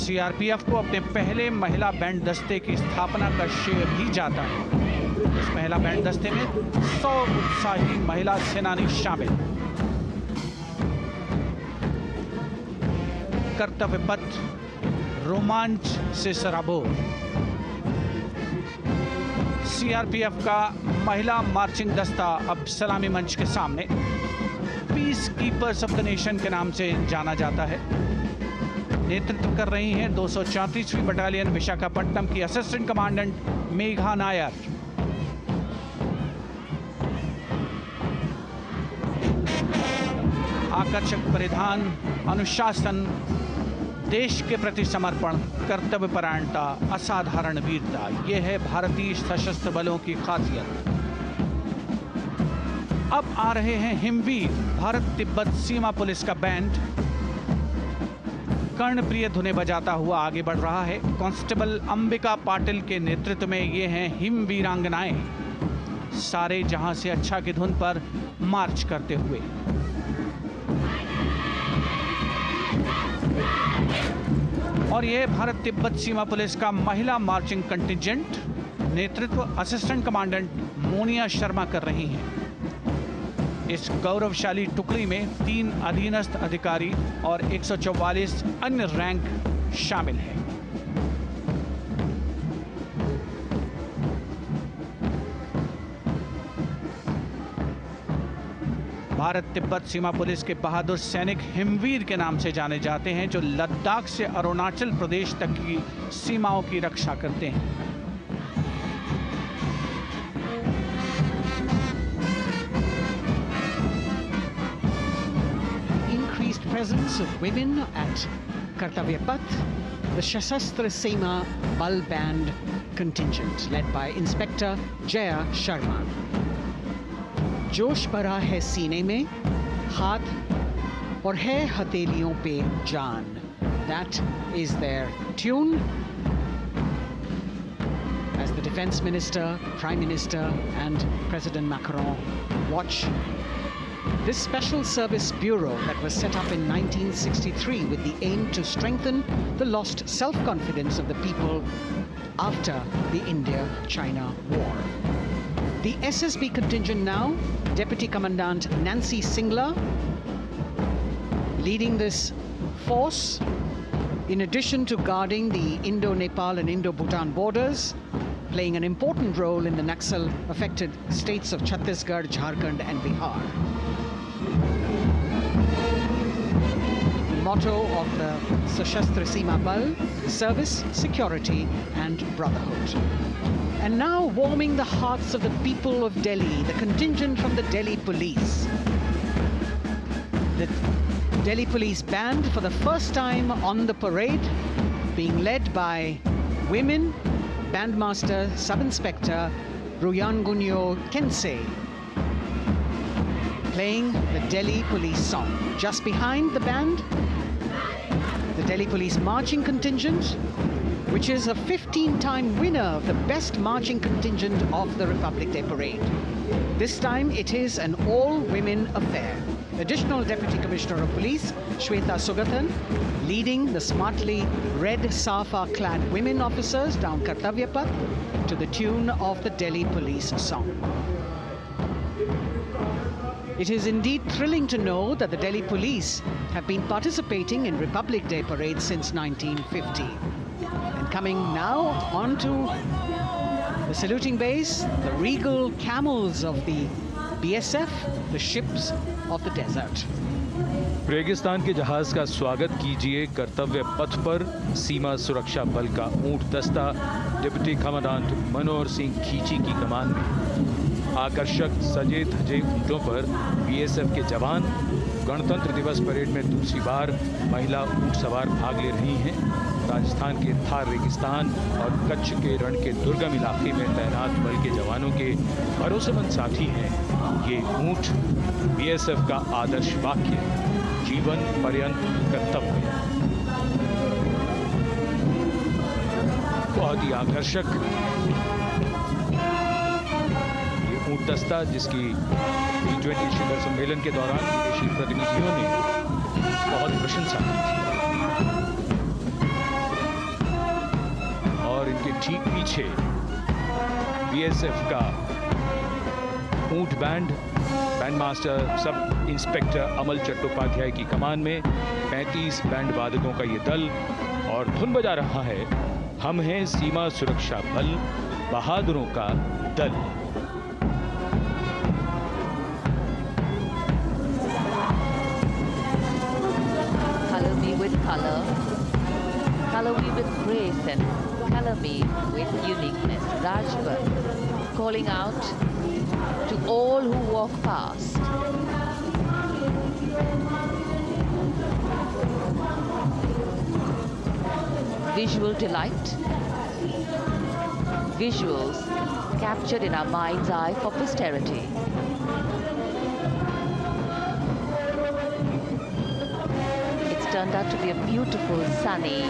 सीआरपीएफ को अपने पहले महिला बैंड दस्ते की स्थापना का श्रेय भी जाता है। इस महिला बैंड दस्ते में 100 उत्साही महिला सेनानी शामिल। कर्तव्य पथ रोमांच से सराबोर। सीआरपीएफ का महिला मार्चिंग दस्ता अब सलामी मंच के सामने peace keepers of the nation के नाम से जाना जाता है। नेतृत्व कर रही हैं 234वीं बटालियन विशाखापट्टनम की असिस्टेंट कमांडेंट मेघा नायर। आकर्षक परिधान, अनुशासन, देश के प्रति समर्पण, कर्तव्य परायणता, असाधारण वीरता, यह है भारतीय सशस्त्र बलों की खासियत। अब आ रहे हैं हिमवीर भारत तिब्बत सीमा पुलिस का बैंड कर्णप्रिय धुनें बजाता हुआ आगे बढ़ रहा है। कांस्टेबल अंबिका पाटिल के नेतृत्व में ये हैं हिमवीरांगनाएं, सारे जहां से अच्छा की धुन पर मार्च करते हुए। और यह भारत तिब्बत सीमा पुलिस का महिला मार्चिंग कंटिजेंट, नेतृत्व असिस्टेंट कमांडेंट मोनिया शर्मा कर रही हैं। इस गौरवशाली टुकड़ी में 3 अधीनस्थ अधिकारी और 144 अन्य रैंक शामिल हैं। भारत तिब्बत सीमा पुलिस के बहादुर सैनिक हिमवीर के नाम से जाने जाते हैं, जो लद्दाख से अरुणाचल प्रदेश तक की सीमाओं की रक्षा करते हैं। Increased presence of women at Kartavya Path, the Sashastra Seema Bal Band contingent led by Inspector Jaya Sharma. जोश भरा है सीने में, हाथ और है हथेलियों पे जान. That is their tune. As the Defense Minister, Prime Minister and President Macron watch this Special Service Bureau that was set up in 1963 with the aim to strengthen the lost self-confidence of the people after the India-China war. The SSB contingent now, Deputy Commandant Nancy Singla, leading this force, in addition to guarding the Indo-Nepal and Indo-Bhutan borders, playing an important role in the Naxal-affected states of Chhattisgarh, Jharkhand and Bihar. The motto of the Sashastra Seema Bal, service, security and brotherhood. And now warming the hearts of the people of Delhi, the contingent from the Delhi Police. The Delhi Police Band, for the first time on the parade, being led by women, Bandmaster Sub-Inspector Ruyangunyo Kensei, playing the Delhi Police song. Just behind the band, the Delhi Police marching contingent, which is a 15-time winner of the best marching contingent of the Republic Day Parade. This time it is an all-women affair. Additional Deputy Commissioner of Police, Shweta Sugathan, leading the smartly red safa-clad women officers down Kartavya Path to the tune of the Delhi Police song. It is indeed thrilling to know that the Delhi Police have been participating in Republic Day parades since 1950. And coming now onto the saluting base, the regal camels of the BSF, the ships of the desert. रेगिस्तान के जहाज का स्वागत कीजिए कर्तव्य पथ पर सीमा सुरक्षा बल का ऊंट दस्ता डिप्टी कमांडेंट मनोहर सिंह खींची की कमान में। आकर्षक सजे धजे ऊंटों पर बीएसएफ के जवान गणतंत्र दिवस परेड में दूसरी बार महिला ऊंट सवार भाग ले रही हैं। राजस्थान के थार रेगिस्तान और कच्छ के रण के दुर्गम इलाके में तैनात बल के जवानों के भरोसेमंद साथी हैं ये ऊंट। बीएसएफ का आदर्श वाक्य जीवन पर्यंत कर्तव्य। बहुत ही आकर्षक ये ऊंट दस्ता जिसकी G20 शिखर सम्मेलन के दौरान विदेशी प्रतिनिधियों ने बहुत प्रशंसा की थी। और इनके ठीक पीछे बीएसएफ का ऊंट बैंड मास्टर सब इंस्पेक्टर अमल चट्टोपाध्याय की कमान में 35 बैंड वादकों का ये दल और धुन बजा रहा है हम हैं सीमा सुरक्षा बल बहादुरों का दल। Color me with color, color me with grace, and color me with uniqueness. Rajpat calling out to all who walk past. Visual delight, visuals captured in our mind's eye for posterity. It's turned out to be a beautiful sunny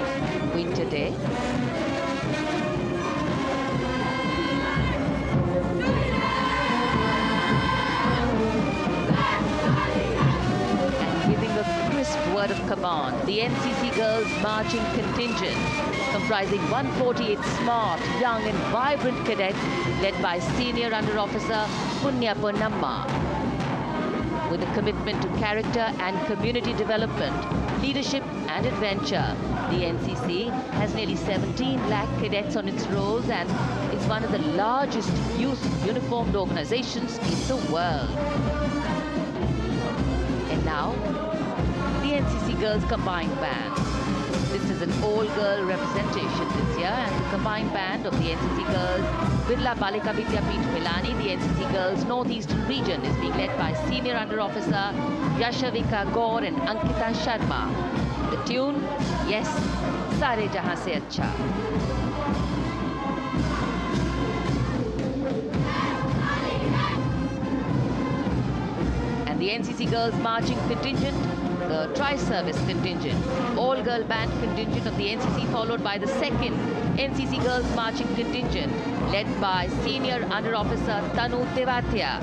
winter day. Word of command, the NCC Girls Marching Contingent, comprising 148 smart, young and vibrant cadets led by Senior Under Officer Punya Ponnamma. With a commitment to character and community development, leadership and adventure, the NCC has nearly 17 lakh cadets on its rolls and is one of the largest youth uniformed organizations in the world. And now, the NCC Girls Combined Band. This is an all-girl representation this year, and the combined band of the NCC Girls Birla Balika Vidyapeeth Milani, the NCC Girls Northeastern region, is being led by Senior Under Officer Yashavika Gaur and Ankita Sharma. The tune, yes, Sare Jahan Se Acha. And the NCC Girls Marching Contingent, the Tri-Service Contingent, all-girl band contingent of the NCC, followed by the second NCC Girls Marching Contingent, led by Senior Under Officer Tanu Tewatia.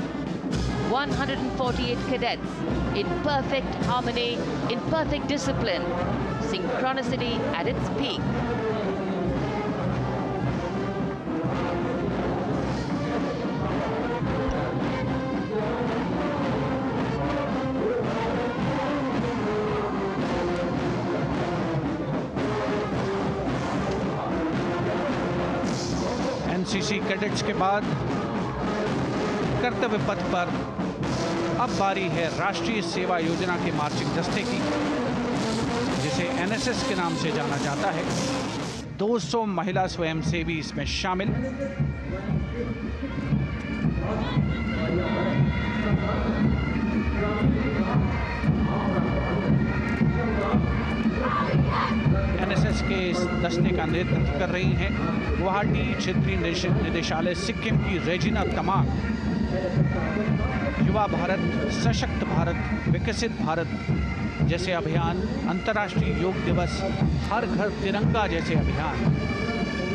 148 cadets in perfect harmony, in perfect discipline, synchronicity at its peak. NCC cadets के बाद कर्तव्य पथ पर अब बारी है राष्ट्रीय सेवा योजना के मार्चिंग दस्ते की, जिसे एनएसएस के नाम से जाना जाता है। 200 महिला स्वयंसेवी इसमें शामिल। एनएसएस के इस दस्ते का नेतृत्व कर रही हैं गुवाहाटी क्षेत्रीय निदेशालय सिक्किम की रेजिना तमांग। युवा भारत, सशक्त भारत, विकसित भारत जैसे अभियान, अंतर्राष्ट्रीय योग दिवस, हर घर तिरंगा जैसे अभियान,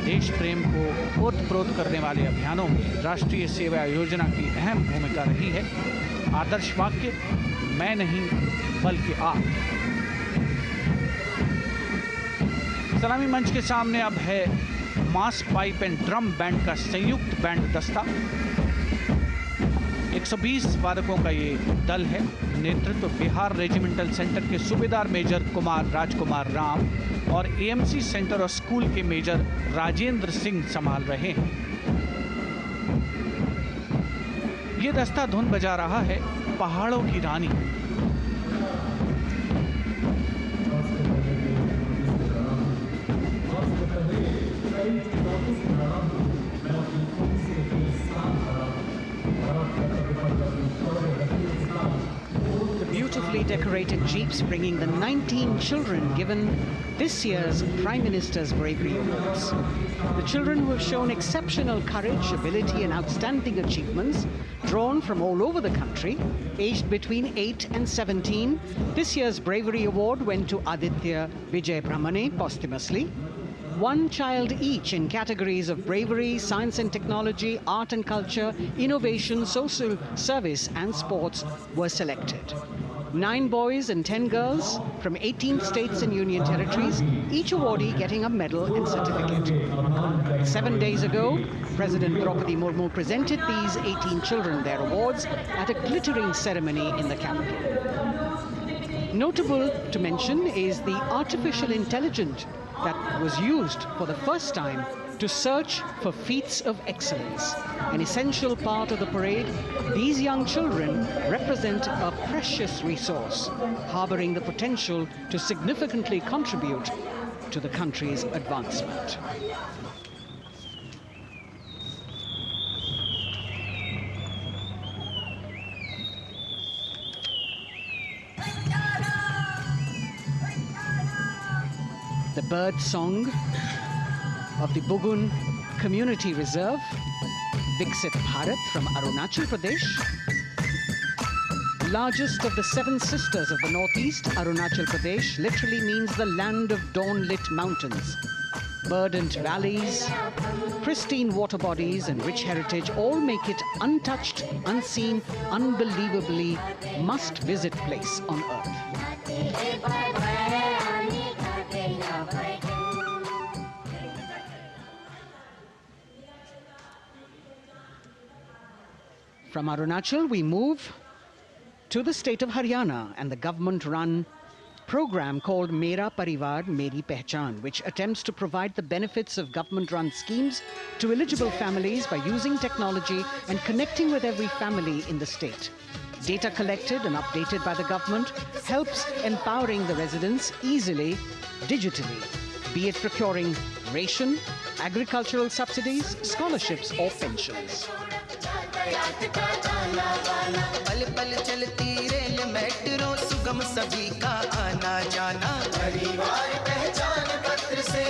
देश प्रेम को ओतप्रोत करने वाले अभियानों में राष्ट्रीय सेवा योजना की अहम भूमिका रही है। आदर्श वाक्य, मैं नहीं बल्कि आप। सलामी मंच के सामने अब है मास पाइप एंड ड्रम बैंड का संयुक्त बैंड दस्ता। 120 वादकों का ये दल है। नेतृत्व बिहार रेजिमेंटल सेंटर के सूबेदार मेजर कुमार राजकुमार राम और एएमसी सेंटर और स्कूल के मेजर राजेंद्र सिंह संभाल रहे हैं। ये दस्ता धुन बजा रहा है पहाड़ों की रानी। Beautifully decorated jeeps bringing the 19 children given this year's Prime Minister's Bravery Awards. The children who have shown exceptional courage, ability and outstanding achievements, drawn from all over the country, aged between 8 and 17. This year's Bravery Award went to Aditya Vijay Brahmane posthumously. One child each in categories of bravery, science and technology, art and culture, innovation, social service and sports were selected. 9 boys and 10 girls from 18 states and union territories, each awardee getting a medal and certificate. 7 days ago, President Draupadi Murmu presented these 18 children their awards at a glittering ceremony in the capital. Notable to mention is the artificial intelligence that was used for the first time to search for feats of excellence. An essential part of the parade, these young children represent a precious resource, harboring the potential to significantly contribute to the country's advancement. The bird song of the Bugun Community Reserve, Viksit Bharat from Arunachal Pradesh. Largest of the 7 sisters of the Northeast, Arunachal Pradesh literally means the land of dawn-lit mountains. Verdant valleys, pristine water bodies and rich heritage all make it untouched, unseen, unbelievably must-visit place on earth. From Arunachal, we move to the state of Haryana and the government-run program called Mera Parivar Meri Pehchan, which attempts to provide the benefits of government-run schemes to eligible families by using technology and connecting with every family in the state. Data collected and updated by the government helps empowering the residents easily, digitally, be it procuring ration, agricultural subsidies, scholarships or pensions. पल पल चलती rail metro सुगम सभी का आना जाना परिवार पहचान पत्र से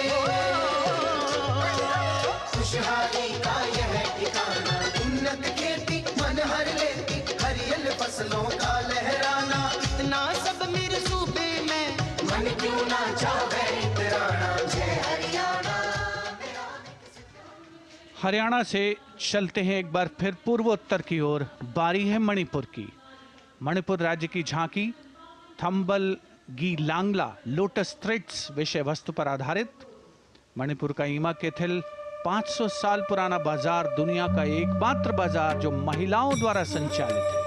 खुशहाली का यह ठिकाना उन्नत खेती मन हर लेती हरियल फसलों का लहराना इतना सब मेरे सूबे में मन क्यों ना चाहे इतराना जय हरियाणा। हरियाणा से चलते हैं एक बार फिर पूर्वोत्तर की ओर। बारी है मणिपुर की। मणिपुर राज्य की झांकी थंबल गी लांगला लोटस थ्रेड्स विषय वस्तु पर आधारित। मणिपुर का ईमा केथिल 500 साल पुराना बाजार, दुनिया का एकमात्र बाजार जो महिलाओं द्वारा संचालित है।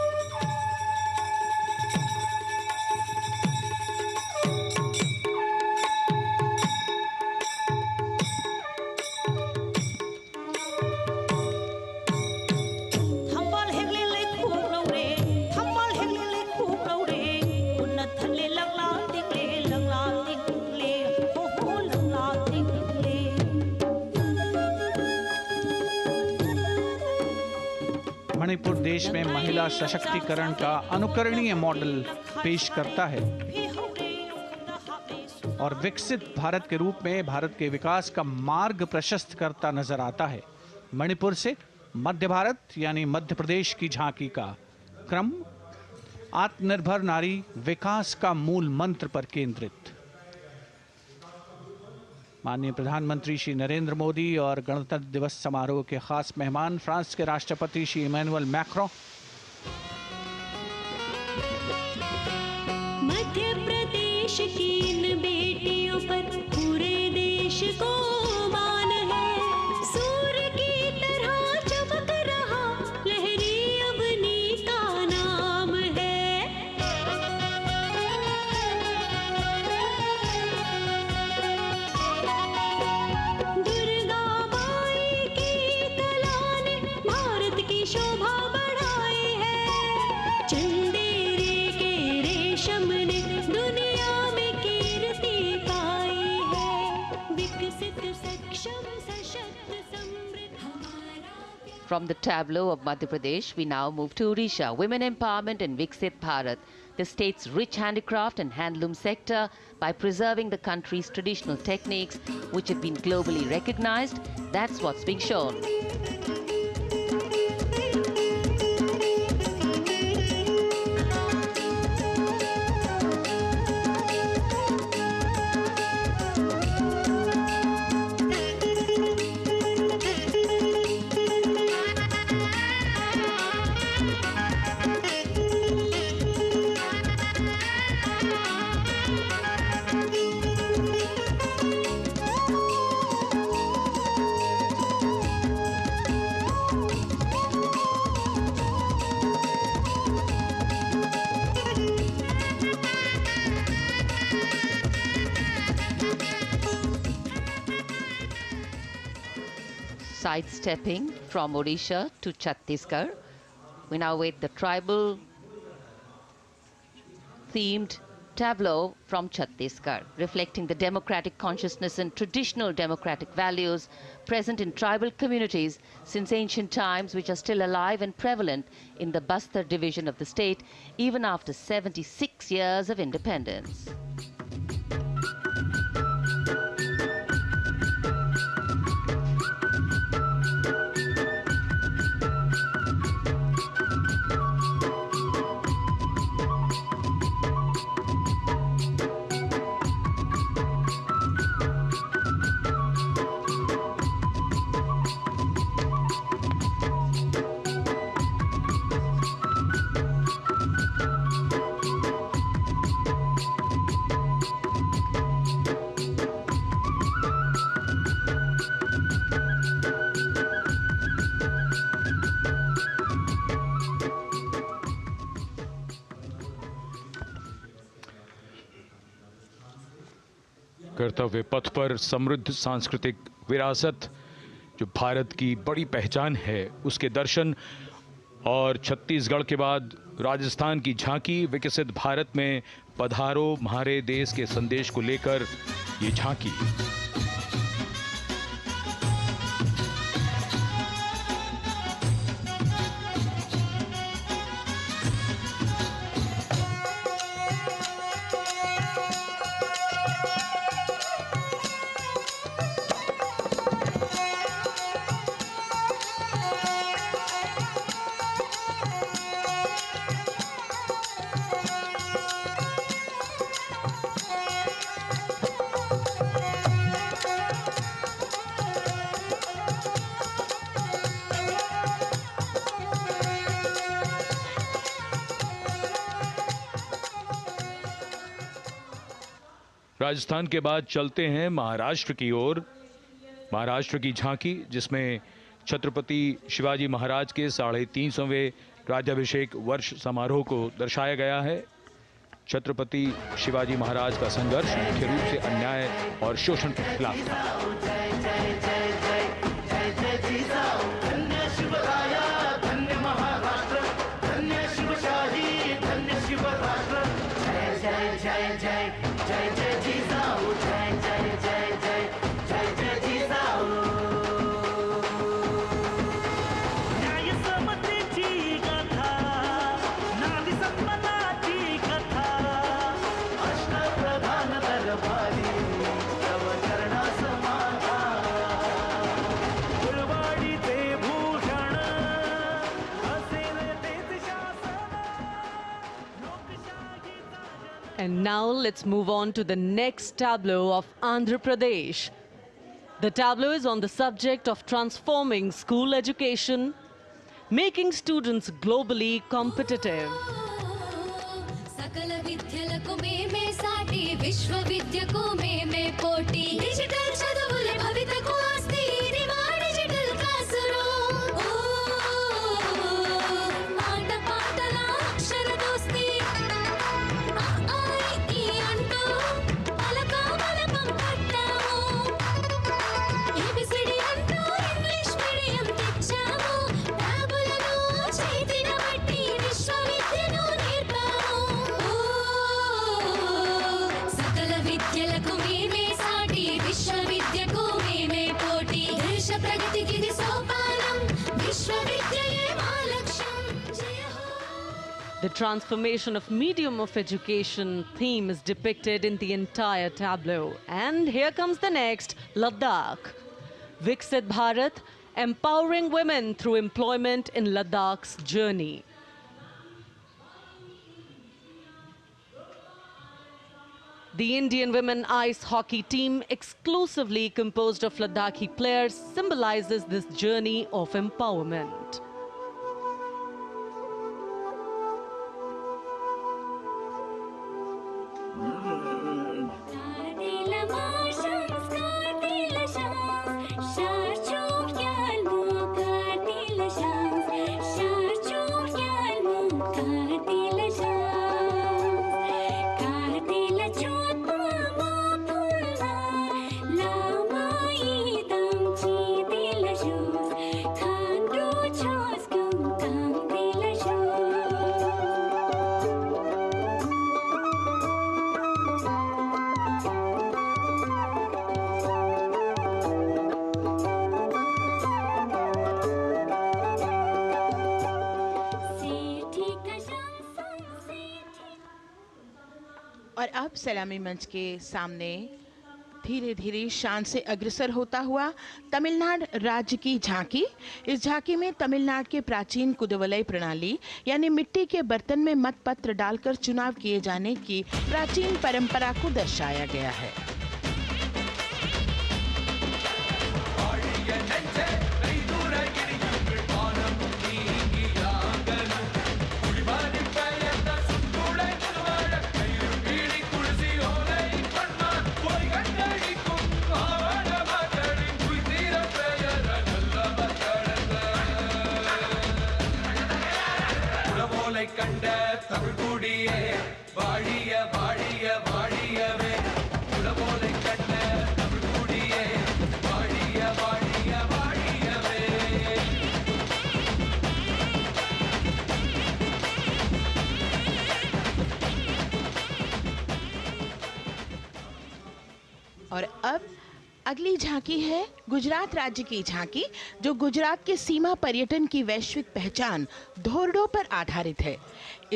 मणिपुर देश में महिला सशक्तिकरण का अनुकरणीय मॉडल पेश करता है और विकसित भारत के रूप में भारत के विकास का मार्ग प्रशस्त करता नजर आता है। मणिपुर से मध्य भारत यानी मध्य प्रदेश की झांकी का क्रम आत्मनिर्भर नारी विकास का मूल मंत्र पर केंद्रित। माननीय प्रधानमंत्री श्री नरेंद्र मोदी और गणतंत्र दिवस समारोह के खास मेहमान फ्रांस के राष्ट्रपति श्री इमैनुअल मैक्रों। मध्य प्रदेश की इन बेटियों पर पूरे देश को मान है। सूर्य की तरह चमक रहा लहरी अवनी का नाम है। दुर्गा माई की कला ने भारत की शोभा बढ़ाई है। चंदेरे के रेशम ने दुनिया में कीर्ति पाई है। विकसित सक्षम सशक्त समृद्ध हमारा प्यार। From the tableau of Madhya Pradesh, we now move to Odisha. Women empowerment in Viksit Bharat, the state's rich handicraft and handloom sector, by preserving the country's traditional techniques, which have been globally recognized. That's what's being shown. Sidestepping from Odisha to Chhattisgarh, we now wait the tribal themed tableau from Chhattisgarh, reflecting the democratic consciousness and traditional democratic values present in tribal communities since ancient times, which are still alive and prevalent in the Bastar division of the state, even after 76 years of independence. कर्तव्य पथ पर समृद्ध सांस्कृतिक विरासत जो भारत की बड़ी पहचान है उसके दर्शन, और छत्तीसगढ़ के बाद राजस्थान की झांकी विकसित भारत में पधारो म्हारे देश के संदेश को लेकर ये झांकी। राजस्थान के बाद चलते हैं महाराष्ट्र की ओर। महाराष्ट्र की झांकी जिसमें छत्रपति शिवाजी महाराज के 350वें राज्याभिषेक वर्ष समारोह को दर्शाया गया है। छत्रपति शिवाजी महाराज का संघर्ष मुख्य रूप से अन्याय और शोषण के खिलाफ था। प्रधान दरबारी तव चरणा समाधान And now let's move on to the next tableau of Andhra Pradesh. The tableau is on the subject of transforming school education, making students globally competitive. सकल विद्यలకు మేమే సాటి విశ్వవిద్యకు మేమే పోటీ డిజిటల్ చదువుల భవితకు ఆస్తి ఇది మా డిజిటల్ క్లాస్ రూమ్ ఆట పాటల అక్షర దోస్తి ఆ ఈ అంటూ పలక బలపం పట్టాము ఏబిసిడి అంటూ ఇంగ్లీష్ మీడియం తెచ్చాము ట్యాబులను చేతిన బట్టి విశ్వవిద్యను నేర్పాము సకల విద్యలకు మేమే సాటి విశ్వవిద్యకు మేమే పోటీ దేశ ప్రగతికి ఇది సోపానం విశ్వవిద్యయే మా లక్ష్యం జయ హో. The transformation of medium of education theme is depicted in the entire tableau. And here comes the next, Ladakh. Viksit Bharat, empowering women through employment in Ladakh's journey. The Indian women ice hockey team, exclusively composed of Ladakhi players, symbolizes this journey of empowerment. Kartila marshals, kartila shams, sharchuk yalmu, kartila shams, sharchuk yalmu, kartila shams, kartila chotma mapulna, lama idam chidila shams, khandru choskum kamdila shams. और अब सलामी मंच के सामने धीरे धीरे शान से अग्रसर होता हुआ तमिलनाडु राज्य की झांकी। इस झांकी में तमिलनाडु के प्राचीन कुदवलय प्रणाली यानी मिट्टी के बर्तन में मतपत्र डालकर चुनाव किए जाने की प्राचीन परंपरा को दर्शाया गया है। கண்ட தமிழ் குடியே வாழிய வாழிய வாழியவே குலபோலை கண்ட தமிழ் குடியே வாழிய வாழிய வாழியவே. और अब अगली झांकी है गुजरात राज्य की झांकी, जो गुजरात के सीमा पर्यटन की वैश्विक पहचान धोरडो पर आधारित है।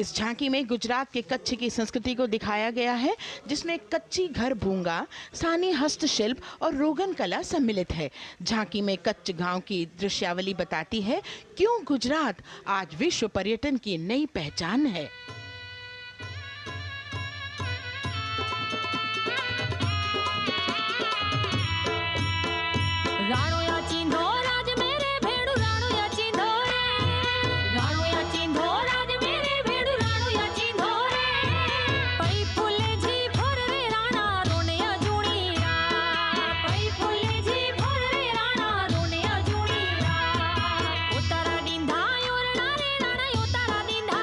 इस झांकी में गुजरात के कच्छ की संस्कृति को दिखाया गया है, जिसमें कच्ची घर भूंगा, स्थानीय हस्तशिल्प और रोगन कला सम्मिलित है। झांकी में कच्छ गांव की दृश्यावली बताती है क्यों गुजरात आज विश्व पर्यटन की नई पहचान है। राणो या चिंधो राज मेरे भेड़ू राणो या चिंधो रे राणो या चिंधो राज मेरे भेड़ू राणो या चिंधो रे पई फुले जी भर रे राणा रोने अजूणीरा पई फुले जी भर रे राणा रोने अजूणीरा उतारा डिंधा योरना रे राणा उतारा डिंधा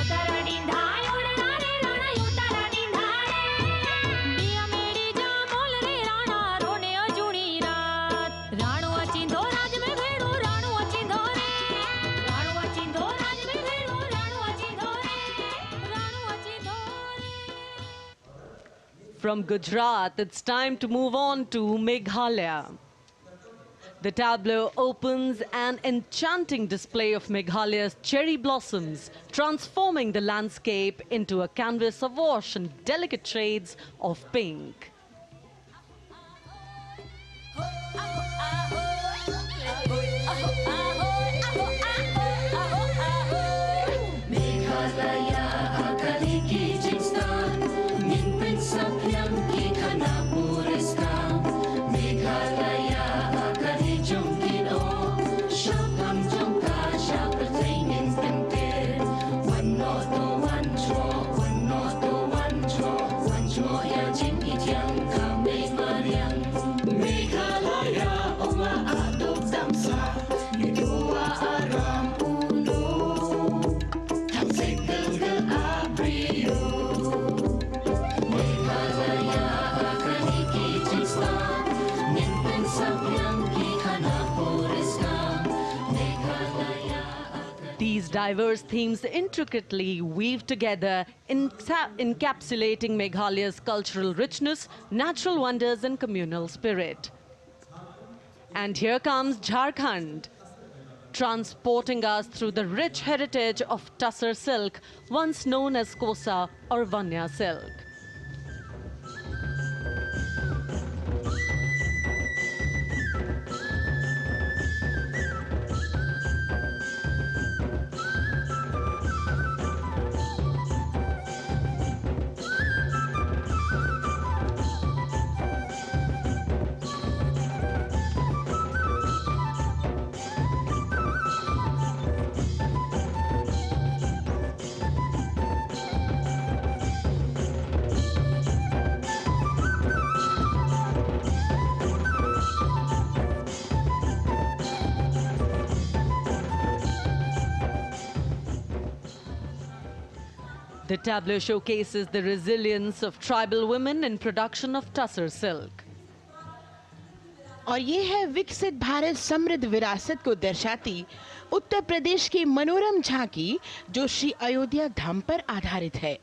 उतारा डिंधा योरना रे राणा उतारा डिंधा बिया मेरी जा बोल रे राणा रोने अजूणी राणो अचिंधो राज में भेड़ो राणो अचिंधो रे राणो अचिंधो राज में भेड़ो राणो अचिंधो रे राणो अचिंधो रे. From Gujarat, it's time to move on to Meghalaya. The tableau opens an enchanting display of Meghalaya's cherry blossoms, transforming the landscape into a canvas awash in delicate shades of pink. Meghalaya आकली की जिंस diverse themes intricately weave together, encapsulating Meghalaya's cultural richness, natural wonders and communal spirit. And here comes Jharkhand, transporting us through the rich heritage of Tussar silk, once known as Kosa or Vanya silk. The tableau showcases the resilience of tribal women in production of Tussar silk. और ये है विकसित भारत समृद्ध विरासत को दर्शाती उत्तर प्रदेश की मनोरम झांकी, जो श्री अयोध्या धाम पर आधारित है।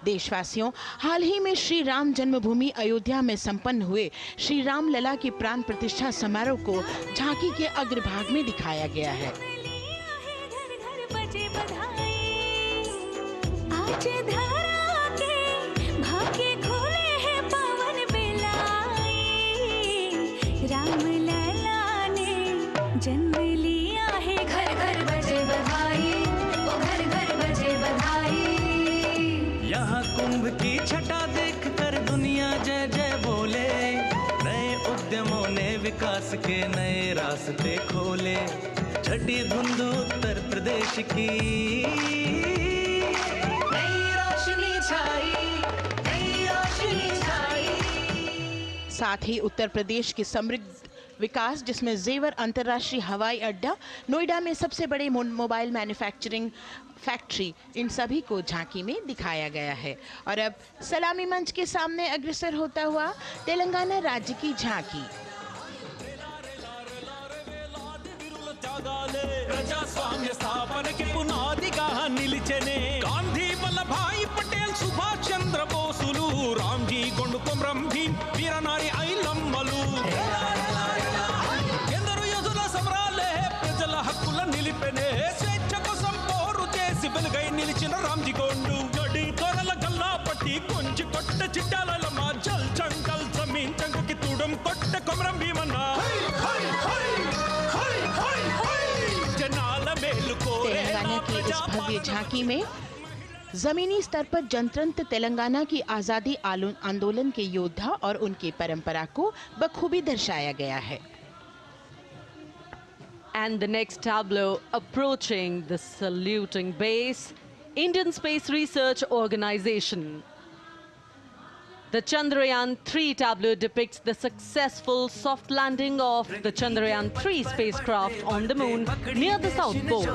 देशवासियों, हाल ही में श्री राम जन्मभूमि अयोध्या में संपन्न हुए श्री राम लला की प्राण प्रतिष्ठा समारोह को झांकी के अग्रभाग में दिखाया गया है। राम लला ने जन्म लिया है, घर घर बजे बधाई, ओ घर घर बजे बधाई। यहाँ कुंभ की छटा देख कर दुनिया जय जय बोले, नए उद्यमों ने विकास के नए रास्ते खोले। छठी धुंध उत्तर प्रदेश की नई रोशनी छाई, नई रोशनी छाई। साथ ही उत्तर प्रदेश की समृद्ध विकास, जिसमें जेवर अंतर्राष्ट्रीय हवाई अड्डा, नोएडा में सबसे बड़े मोबाइल मैन्युफैक्चरिंग फैक्ट्री, इन सभी को झांकी में दिखाया गया है। और अब सलामी मंच के सामने अग्रसर होता हुआ तेलंगाना राज्य की झांकी। ప్రజాస్వామ్య స్థాపనకి పునాదిగా నిలిచెనే గాంధీ వల్లభాయ్ పటేల్ సుభాష్ చంద్ర బోసులు రామ్జీ గొండు కొమరం భీం వీరనారి ఐలమ్మలు ఎందరో యోధుల సమరాలే ప్రజల హక్కుల నిలిపెనే స్వేచ్ఛ కోసం పోరు చేసి వెలుగై నిలిచిన రామ్జీ గొండు గడి తొరల గల్లా పట్టి కొంచి కొట్ట చిట్టాలమ్మ జల్ చంకల్ జమీన్ చంకుకి తుడం కొట్ట కొమరం భీమన్న तेलंगाना की इस भव्य झांकी में जमीनी स्तर पर जनतंत्र तेलंगाना की आजादी आंदोलन के योद्धा और उनकी परंपरा को बखूबी दर्शाया गया है। And the next tableau approaching the saluting base, Indian Space Research Organization. The Chandrayaan-3 tableau depicts the successful soft landing of the Chandrayaan-3 spacecraft on the moon near the South Pole.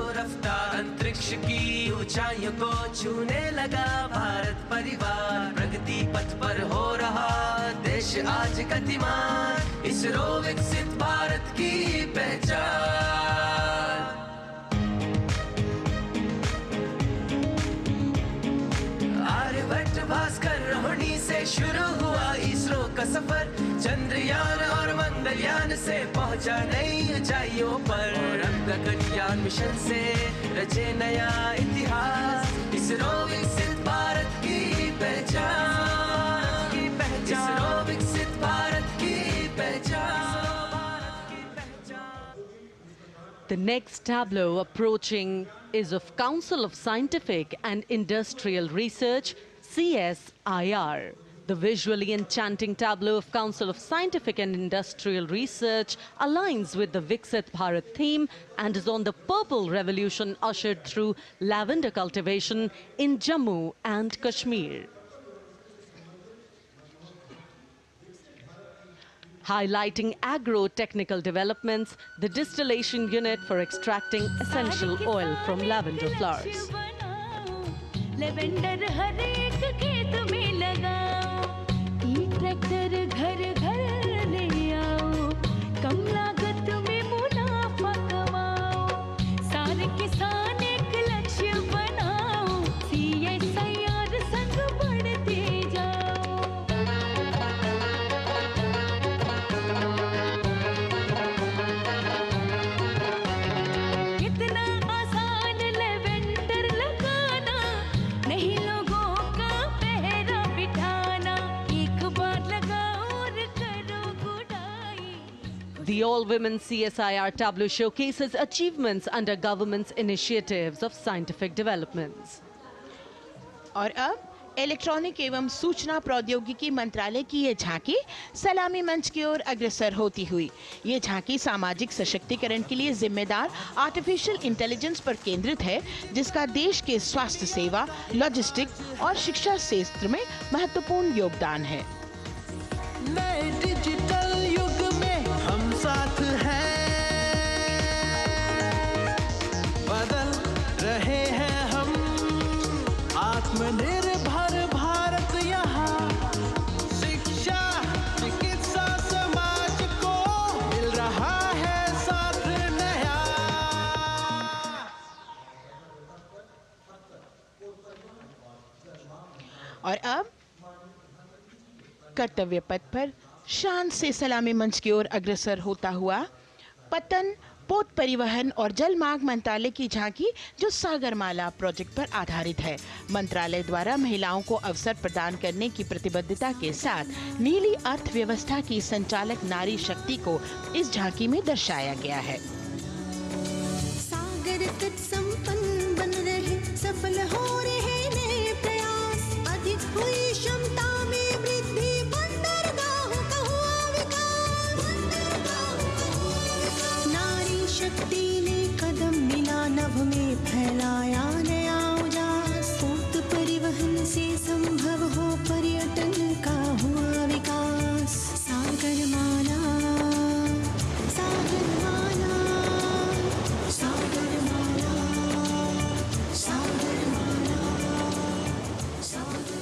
अंतरिक्ष की ऊंचाइयों को छूने लगा भारत परिवार, प्रगति पथ पर हो रहा देश आज गतिमान, इसरो विकसित भारत की पहचान। आर्यभट्ट भास्कर रोहिणी से शुरू हुआ इसरो का सफर, चंद्रयान और मंगलयान से पहुंचा नई ऊंचाइयों पर, और अब गगनयान मिशन से रचे नया इतिहास, इसरो विकसित भारत की पहचान, इसरो विकसित भारत की पहचान। The next tableau approaching is of Council of Scientific and Industrial Research, CSIR. The visually enchanting tableau of Council of Scientific and Industrial Research aligns with the Viksit Bharat theme and is on the purple revolution ushered through lavender cultivation in Jammu and Kashmir. Highlighting agro-technical developments, the distillation unit for extracting essential oil from lavender flowers. Lavender हर एक खेत में लगाओ, ई tractor घर घर ले आओ, कम लागत में मुनाफा कमाओ, सारे किसान एक The all-women CSIR tableau showcases achievements under government's initiatives of scientific developments. और अब इलेक्ट्रॉनिक एवं सूचना प्रौद्योगिकी मंत्रालय की ये झांकी सलामी मंच की ओर अग्रसर होती हुई। ये झांकी सामाजिक सशक्तिकरण के लिए जिम्मेदार आर्टिफिशियल इंटेलिजेंस पर केंद्रित है, जिसका देश के स्वास्थ्य सेवा, लॉजिस्टिक और शिक्षा क्षेत्र में महत्वपूर्ण योगदान है। नए डिजिटल युग में हम साथ हैं, बदल रहे हैं हम, आत्मनिर्भर भारत यहाँ, शिक्षा चिकित्सा समाज को मिल रहा है साथ नया। और अब कर्तव्य पथ पर शान से सलामी मंच की ओर अग्रसर होता हुआ पतन, पोत परिवहन और जल मार्ग मंत्रालय की झांकी, जो सागरमाला प्रोजेक्ट पर आधारित है। मंत्रालय द्वारा महिलाओं को अवसर प्रदान करने की प्रतिबद्धता के साथ नीली अर्थव्यवस्था की संचालक नारी शक्ति को इस झांकी में दर्शाया गया है। सागर तट संपन्न बन रहे, सफल हो रहे नए प्रयास, अधिक हुई क्षमता में वृद्धि, बंदरगाहों का हुआ विकास, नारी शक्ति ने कदम मिला नभ में, फैलाया नया उजास, पोत परिवहन से संभव हो पर्यटन का हुआ विकास। सागरमाला, सागरमाला, सागरमाला, सागरमाला, सागर।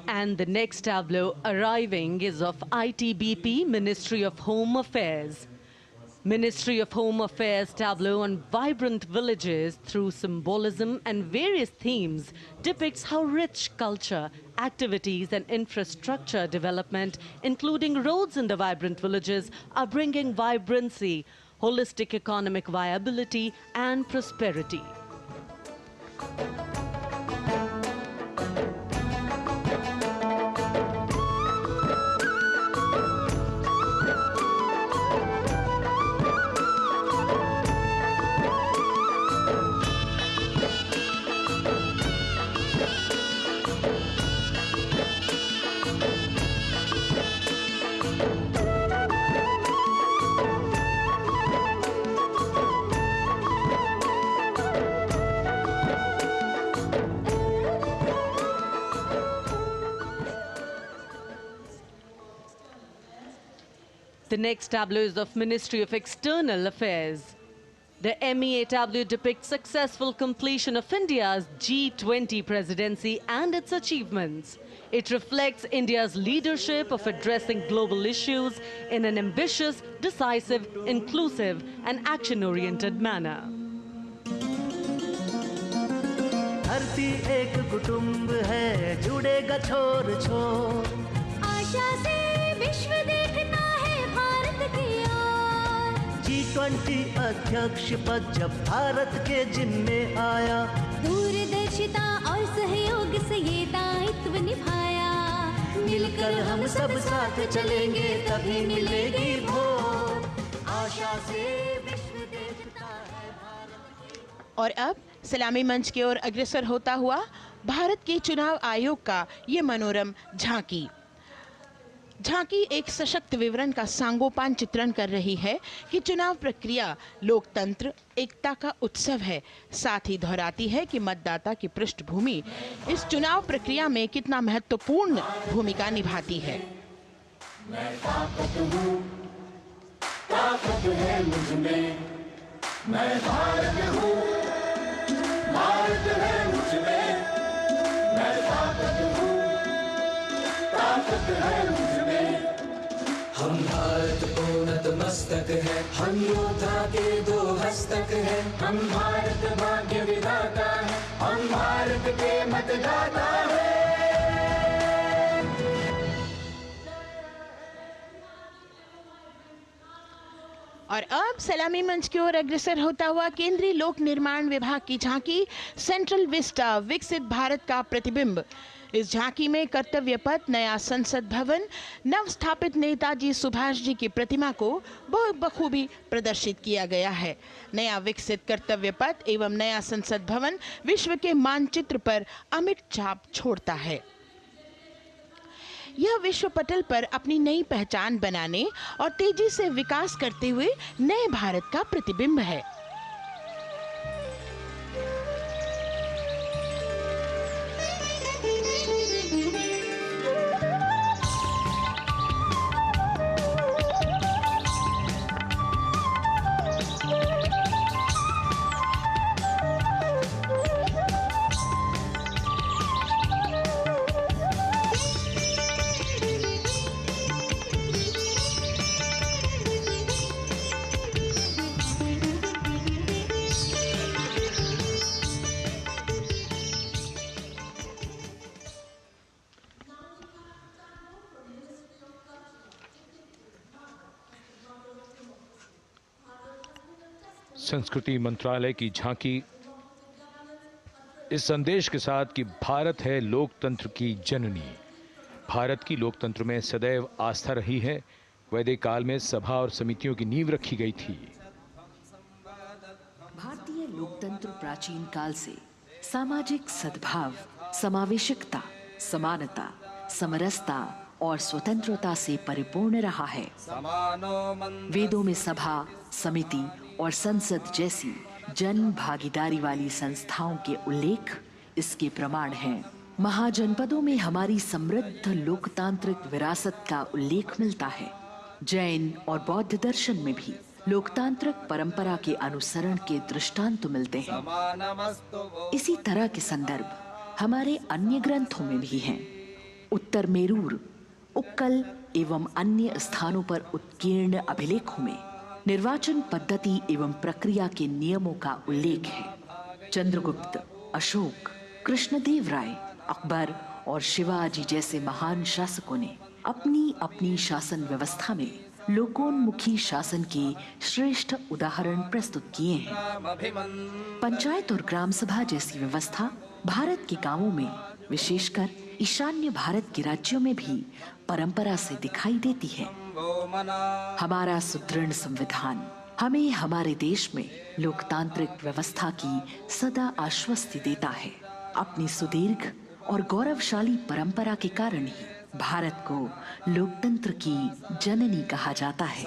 And the next tableau arriving is of ITBP, Ministry of Home Affairs. Ministry of Home Affairs tableau on vibrant villages through symbolism and various themes depicts how rich culture, activities and infrastructure development, including roads in the vibrant villages, are bringing vibrancy, holistic economic viability and prosperity. The next tableau is of Ministry of External Affairs. The MEA tableau depicts successful completion of India's G20 presidency and its achievements. It reflects India's leadership of addressing global issues in an ambitious, decisive, inclusive and action-oriented manner. धरती एक कुटुंब है, जुड़ेगा छोर छोर, आशा से विश्व देखता है भारत की ओर। G20 अध्यक्ष पद जब भारत के जिम्मे आया, दूरदर्शिता और सहयोग से ये दायित्व निभाया, मिलकर हम सब साथ चलेंगे तभी मिलेगी भोर, आशा से विश्व देखता है भारत की। और अब सलामी मंच की ओर अग्रसर होता हुआ भारत के चुनाव आयोग का ये मनोरम झांकी एक सशक्त विवरण का सांगोपान चित्रण कर रही है कि चुनाव प्रक्रिया लोकतंत्र, एकता का उत्सव है। साथ ही दोहराती है कि मतदाता की पृष्ठभूमि इस चुनाव प्रक्रिया में कितना महत्वपूर्ण भूमिका निभाती है। मैं ताकत हूँ, ताकत है मुझ में, मैं भारत हूँ, भारत है मुझ में, मैं ताकत हूँ, ताकत है मुझ में। हम भारत को नतमस्तक है, हम योद्धा के दो हस्तक है, हम भारत भाग्य विधाता है, हम भारत के मतदाता है। और अब सलामी मंच की ओर अग्रसर होता हुआ केंद्रीय लोक निर्माण विभाग की झांकी सेंट्रल विस्टा, विकसित भारत का प्रतिबिंब। इस झांकी में कर्तव्य पथ, नया संसद भवन, नव स्थापित नेताजी सुभाष जी की प्रतिमा को बहुत बखूबी प्रदर्शित किया गया है। नया विकसित कर्तव्य पथ एवं नया संसद भवन विश्व के मानचित्र पर अमिट छाप छोड़ता है। यह विश्व पटल पर अपनी नई पहचान बनाने और तेजी से विकास करते हुए नए भारत का प्रतिबिंब है। संस्कृति मंत्रालय की झांकी इस संदेश के साथ कि भारत है लोकतंत्र की जननी। भारत की लोकतंत्र में सदैव आस्था रही है। वैदिक काल में सभा और समितियों की नींव रखी गई थी। भारतीय लोकतंत्र प्राचीन काल से सामाजिक सद्भाव, समावेशकता, समानता, समरसता और स्वतंत्रता से परिपूर्ण रहा है। वेदों में सभा, समिति और संसद जैसी जन भागीदारी वाली संस्थाओं के उल्लेख इसके प्रमाण हैं। महाजनपदों में हमारी समृद्ध लोकतांत्रिक विरासत का उल्लेख मिलता है। जैन और बौद्ध दर्शन में भी लोकतांत्रिक परंपरा के अनुसरण के दृष्टांत मिलते हैं। इसी तरह के संदर्भ हमारे अन्य ग्रंथों में भी हैं। उत्तर मेरूर, उक्कल एवं अन्य स्थानों पर उत्कीर्ण अभिलेखों में निर्वाचन पद्धति एवं प्रक्रिया के नियमों का उल्लेख है। चंद्रगुप्त, अशोक, कृष्णदेव राय, अकबर और शिवाजी जैसे महान शासकों ने अपनी अपनी शासन व्यवस्था में लोकोन्मुखी शासन के श्रेष्ठ उदाहरण प्रस्तुत किए हैं। पंचायत और ग्राम सभा जैसी व्यवस्था भारत के गांवों में, विशेषकर ईशान्य भारत के राज्यों में भी परंपरा से दिखाई देती है। हमारा सुदृढ़ संविधान हमें हमारे देश में लोकतांत्रिक व्यवस्था की सदा आश्वस्ति देता है। अपनी सुदीर्घ और गौरवशाली परंपरा के कारण ही भारत को लोकतंत्र की जननी कहा जाता है।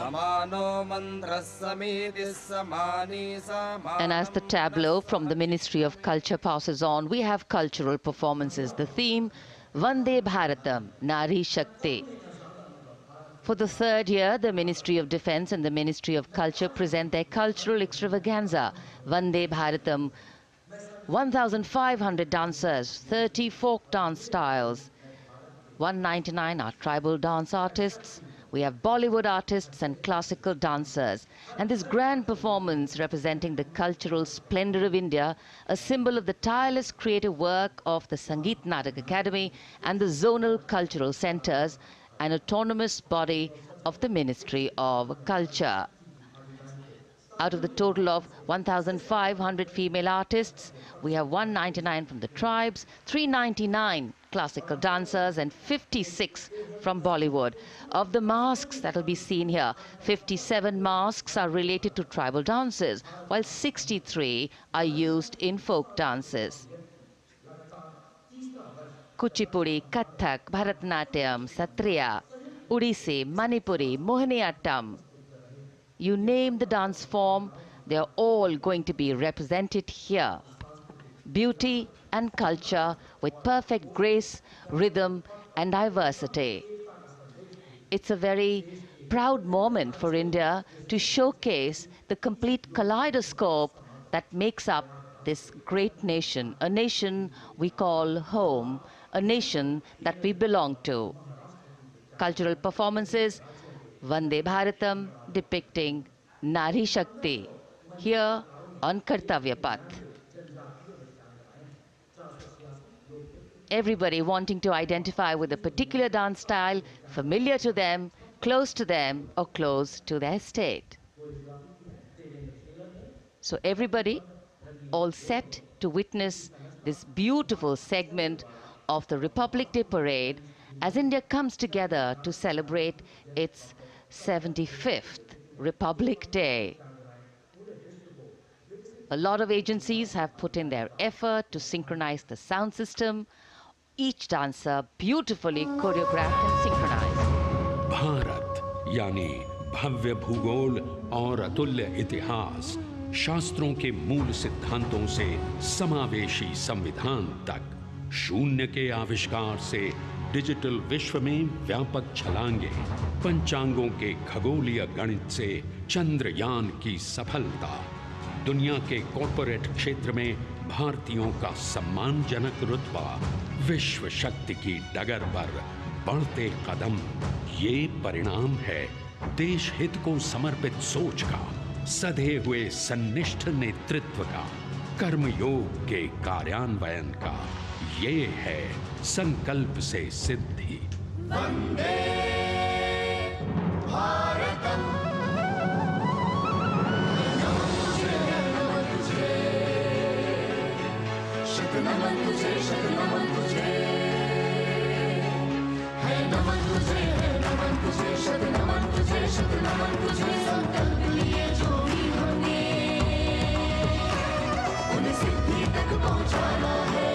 And as the tableau from the Ministry of Culture passes on, we have cultural performances. The theme, Vande Bharatam, Nari Shakti. For the third year, the Ministry of Defence and the Ministry of Culture present their cultural extravaganza, Vande Bharatam. 1,500 dancers, 30 folk dance styles, 199 are tribal dance artists. We have Bollywood artists and classical dancers. And this grand performance representing the cultural splendor of India, a symbol of the tireless creative work of the Sangeet Natak Academy and the zonal cultural centers, an autonomous body of the Ministry of Culture. Out of the total of 1,500 female artists, we have 199 from the tribes, 399 classical dancers and 56 from Bollywood. Of the masks that will be seen here, 57 masks are related to tribal dances, while 63 are used in folk dances. Kuchipudi, Kathak, Bharatanatyam, Satriya, Odissi, Manipuri, Mohiniyattam. You name the dance form, they are all going to be represented here. Beauty and culture with perfect grace, rhythm and diversity. It's a very proud moment for India to showcase the complete kaleidoscope that makes up this great nation, a nation we call home, a nation that we belong to. Cultural performances, Vande Bharatam depicting Nari Shakti here on Kartavya Path. Everybody wanting to identify with a particular dance style, familiar to them, close to them, or close to their state. So everybody all set to witness this beautiful segment of the Republic Day parade as India comes together to celebrate its 75th Republic Day. A lot of agencies have put in their effort to synchronize the sound system. Each dancer beautifully choreographed and synchronized. Bharat यानी भव्य भूगोल और अतुल्य इतिहास, शास्त्रों के मूल सिद्धांतों से समावेशी संविधान तक, शून्य के आविष्कार से डिजिटल विश्व में व्यापक छलांगे, पंचांगों के खगोलीय गणित से चंद्रयान की सफलता, दुनिया के कॉर्पोरेट क्षेत्र में भारतीयों का सम्मानजनक रुतबा, विश्व शक्ति की डगर पर बढ़ते कदम, ये परिणाम है देश हित को समर्पित सोच का, सधे हुए सन्निष्ठ नेतृत्व का, कर्मयोग के कार्यान्वयन का। ये है संकल्प से सिद्धि। वंदे भारतम, नमन तुझे, नमन तुझे, है नमन तुझे, है नमन तुझे, शत नमन तुझे, शत नमन तुझे। संकल्प लिए जो भी हमने उन्हें सिद्धि तक पहुंचाना है।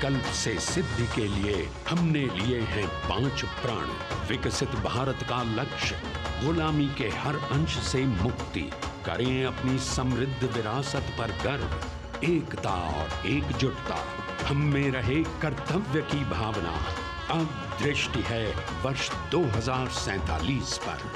संकल्प से सिद्धि के लिए हमने लिए हैं 5 प्रण। विकसित भारत का लक्ष्य, गुलामी के हर अंश से मुक्ति, करें अपनी समृद्ध विरासत पर गर्व। एकता और एकजुटता, हम में रहे कर्तव्य की भावना। अब दृष्टि है वर्ष 2047 पर।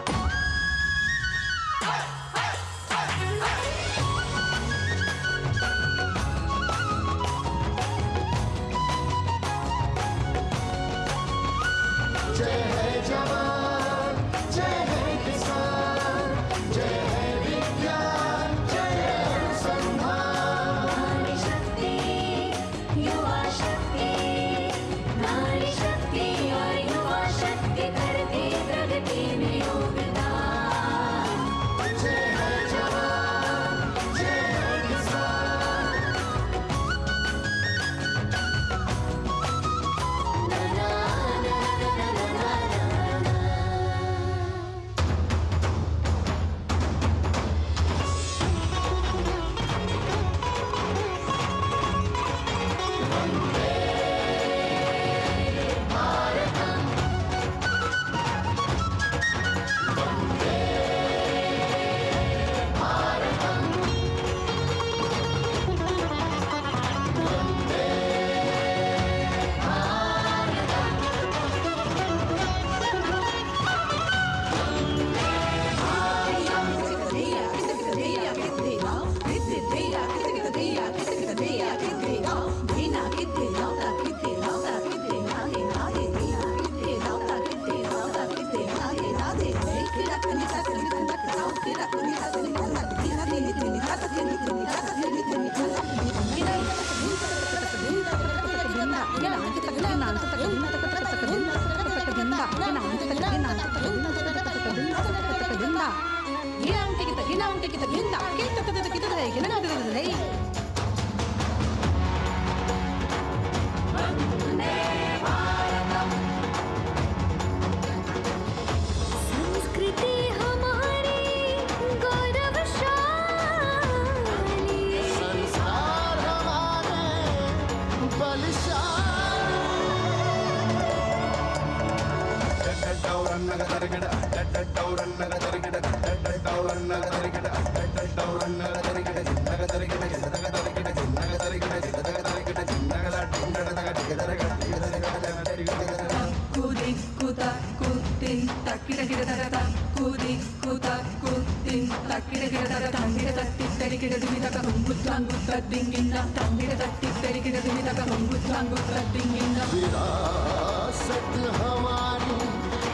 विरासत हमारी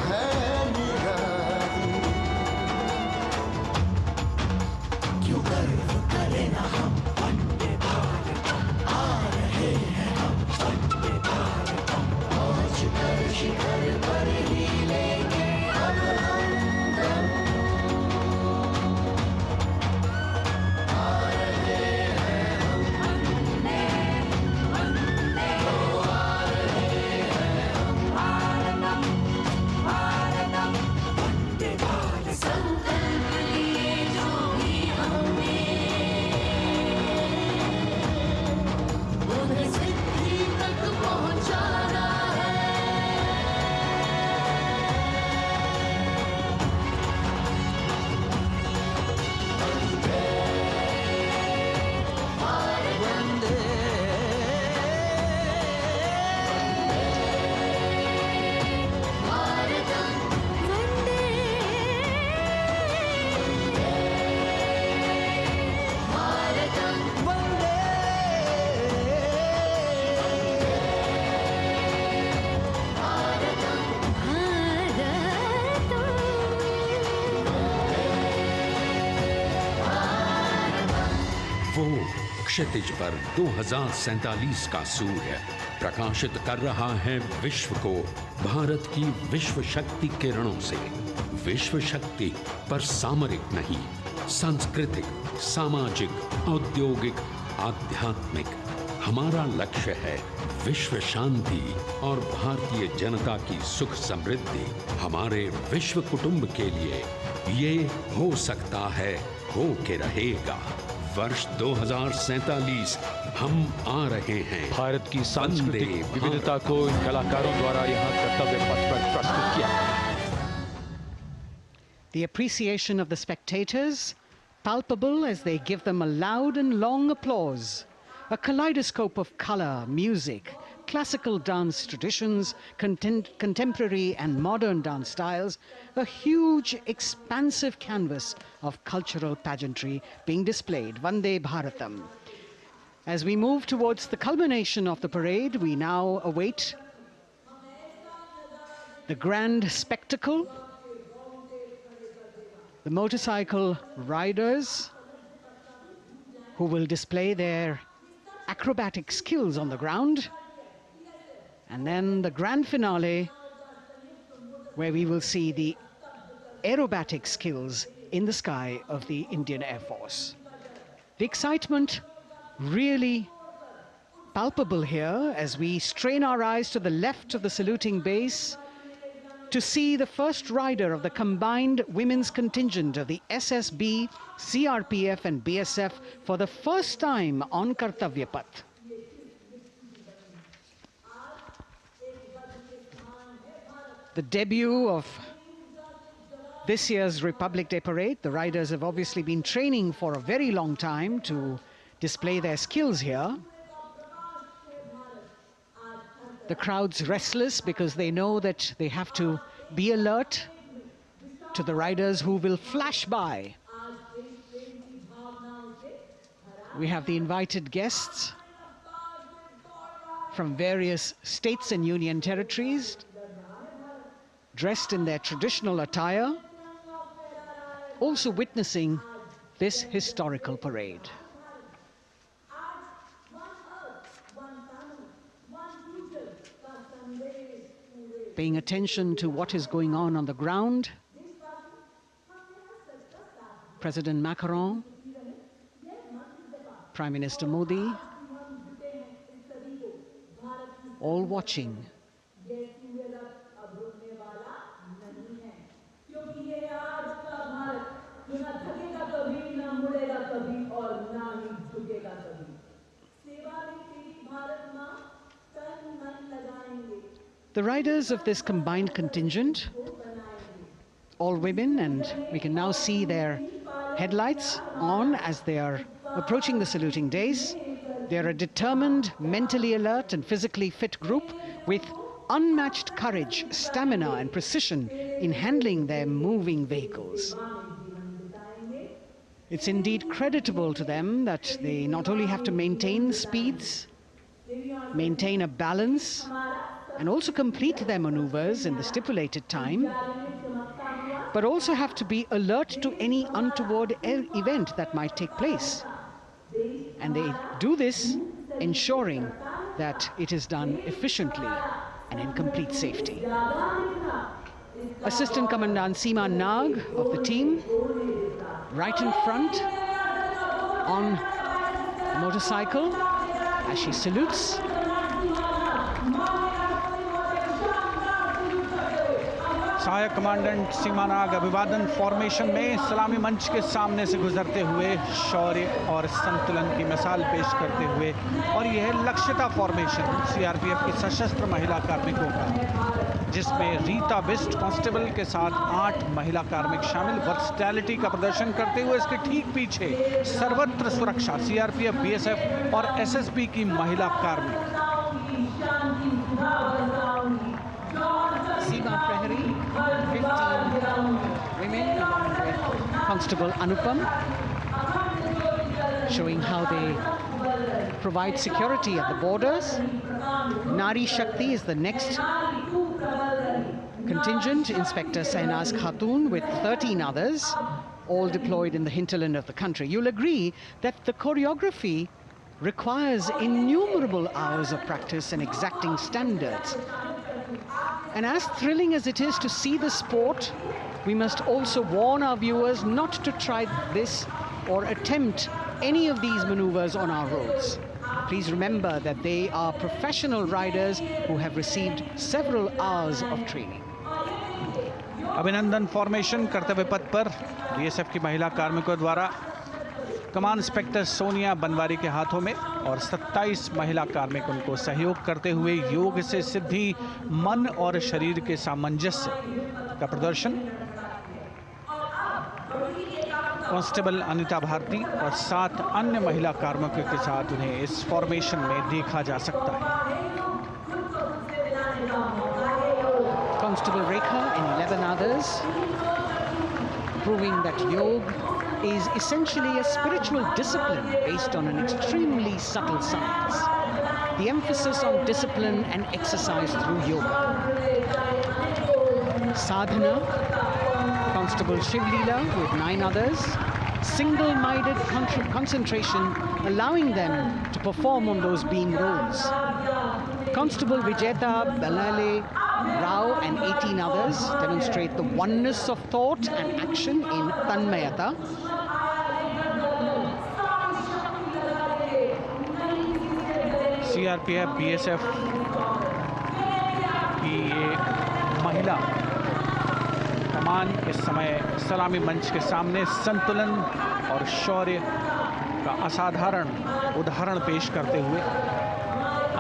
है निराली, क्यों गर्व करें ना हम वंदे भारतम, आ रहे हैं हम वंदे भारतम, पहुंच कर शिखर पर ही लेंगे अब हम दम। आ रहे हैं हम वंदे वंदे, आ रहे हैं हम भारतम भारतम वंदे भारतम। संकल्प लिए जो भी हमने, उन्हें सिद्धि तक पहुंचाना है। वंदे भारतम वंदे भारतम वंदे वो क्षितिज पर 2047 का सूर्य प्रकाशित कर रहा है विश्व को भारत की विश्व शक्ति किरणों से। विश्व शक्ति पर सामरिक नहीं, सांस्कृतिक, सामाजिक, औद्योगिक, आध्यात्मिक। हमारा लक्ष्य है विश्व शांति और भारतीय जनता की सुख समृद्धि। हमारे विश्व कुटुंब के लिए ये हो सकता है, हो के रहेगा। वर्ष 2047 हम आ रहे हैं। भारत की सांस्कृतिक विविधता को इन कलाकारों द्वारा यहाँ कर्तव्य पथ पर प्रस्तुत किया। The appreciation of the spectators, palpable as they give them a loud and long applause. A kaleidoscope of color, music, classical dance traditions, contemporary and modern dance styles, a huge, expansive canvas of cultural pageantry being displayed, Vande Bharatam. As we move towards the culmination of the parade, we now await the grand spectacle. The motorcycle riders who will display their acrobatic skills on the ground, and then the grand finale where we will see the aerobatic skills in the sky of the Indian Air Force. The excitement really palpable here as we strain our eyes to the left of the saluting base to see the first rider of the combined women's contingent of the SSB, CRPF and BSF for the first time on Kartavya Path. The debut of this year's Republic Day Parade. The riders have obviously been training for a very long time to display their skills here. The crowd's restless because they know that they have to be alert to the riders who will flash by. We have the invited guests from various states and union territories, dressed in their traditional attire, also witnessing this historical parade. Paying attention to what is going on the ground. President Macron, Prime Minister Modi, all watching. The riders of this combined contingent, all women, and we can now see their headlights on as they are approaching the saluting days. They are a determined, mentally alert and physically fit group with unmatched courage, stamina and precision in handling their moving vehicles. It's indeed creditable to them that they not only have to maintain speeds, maintain a balance, and also complete their maneuvers in the stipulated time, but also have to be alert to any untoward event that might take place. And they do this ensuring that it is done efficiently and in complete safety. Assistant Commandant Seema Nag of the team, right in front on the motorcycle as she salutes. सहायक commandant सीमा नाग अभिवादन formation में सलामी मंच के सामने से गुजरते हुए शौर्य और संतुलन की मिसाल पेश करते हुए, और यह लक्ष्यता फॉर्मेशन सीआरपीएफ की सशस्त्र महिला कार्मिकों का, जिसमें रीता बिस्ट कांस्टेबल के साथ 8 महिला कार्मिक शामिल, वर्सटैलिटी का प्रदर्शन करते हुए इसके ठीक पीछे सर्वत्र सुरक्षा सीआरपीएफ, बीएसएफ और एसएसबी की महिला कार्मिक। Seema Prahari, 15 women along with Constable Anupam, showing how they provide security at the borders. Nari Shakti is the next contingent, Inspector Sainaz Khatun with 13 others, all deployed in the hinterland of the country. You'll agree that the choreography requires innumerable hours of practice and exacting standards. And as thrilling as it is to see the sport, we must also warn our viewers not to try this or attempt any of these maneuvers on our roads. Please remember that they are professional riders who have received several hours of training. अभिनंदन formation कर्तव्य पथ पर BSF की महिला कार्मिकों द्वारा कमान inspector Sonia Banwari के हाथों में और 27 महिला कार्मिक उनको सहयोग करते हुए योग से सिद्धि, मन और शरीर के सामंजस्य का प्रदर्शन। कांस्टेबल अनिता भारती और 7 अन्य महिला कार्मिकों के साथ उन्हें इस फॉर्मेशन में देखा जा सकता है। Constable Rekha and 11 others, proving that yoga is essentially a spiritual discipline based on an extremely subtle science. The emphasis on discipline and exercise through yoga. Sadhana, Constable Shivleela with 9 others, single-minded concentration, allowing them to perform on those beam roles. Constable Vijeta Balale Rao and 18 others demonstrate the oneness of thought and action in Tanmayata. CRPF, BSF की ये महिला कमान इस समय सलामी मंच के सामने संतुलन और शौर्य का असाधारण उदाहरण पेश करते हुए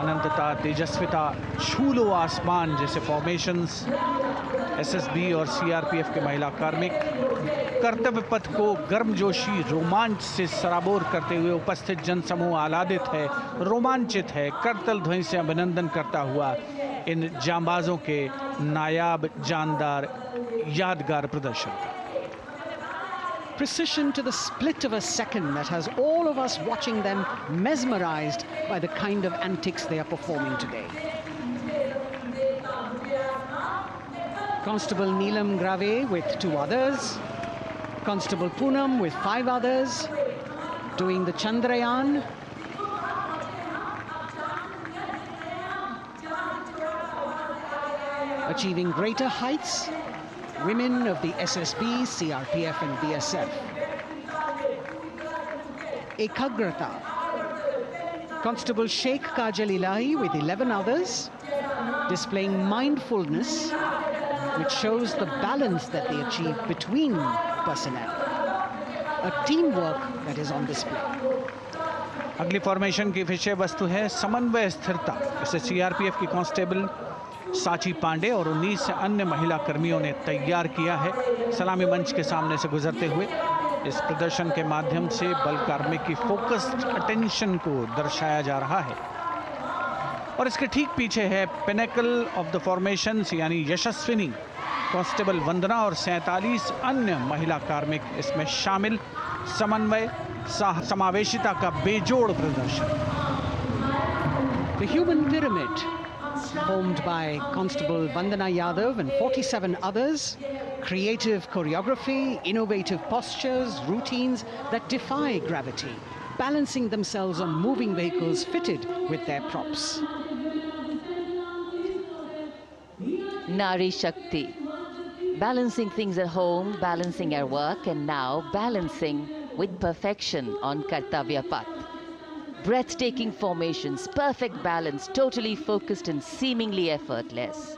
अनंतता, तेजस्विता, छू लो आसमान जैसे फॉर्मेशंस एसएसबी और सीआरपीएफ के महिला कार्मिक कर्तव्य पथ को गर्मजोशी रोमांच से सराबोर करते हुए उपस्थित जनसमूह आह्लादित है, रोमांचित है, करतल ध्वनि से अभिनंदन करता हुआ इन जांबाजों के नायाब, जानदार, यादगार प्रदर्शन का। Precision to the split of a second that has all of us watching them mesmerized by the kind of antics they are performing today. Constable Neelam Grave with 2 others, Constable Poonam with 5 others, doing the Chandrayaan. Achieving greater heights, women of the SSB, CRPF and BSF. Ekagrata. Constable Sheikh Kajal Ilahi with 11 others, displaying mindfulness, which shows the balance that they achieve between personnel. A teamwork that is on display. अगली formation की विषय वस्तु है समन्वय स्थिरता। इसे CRPF की constable साची पांडे और 19 अन्य महिला कर्मियों ने तैयार किया है। सलामी मंच के सामने से गुजरते हुए इस प्रदर्शन के माध्यम से बल कार्मिक की फोकस्ड अटेंशन को दर्शाया जा रहा है। और इसके ठीक पीछे है पिनेकल ऑफ द फॉर्मेशंस यानी यशस्विनी कांस्टेबल वंदना और 47 अन्य महिला कार्मिक इसमें शामिल। समन्वय, समावेशिता का बेजोड़ प्रदर्शन। The human pyramid, formed by Constable Vandana Yadav and 47 others, creative choreography, innovative postures, routines that defy gravity, balancing themselves on moving vehicles fitted with their props. Nari Shakti, balancing things at home, balancing at work, and now balancing with perfection on Kartavya Path. Breathtaking formations, perfect balance, totally focused and seemingly effortless.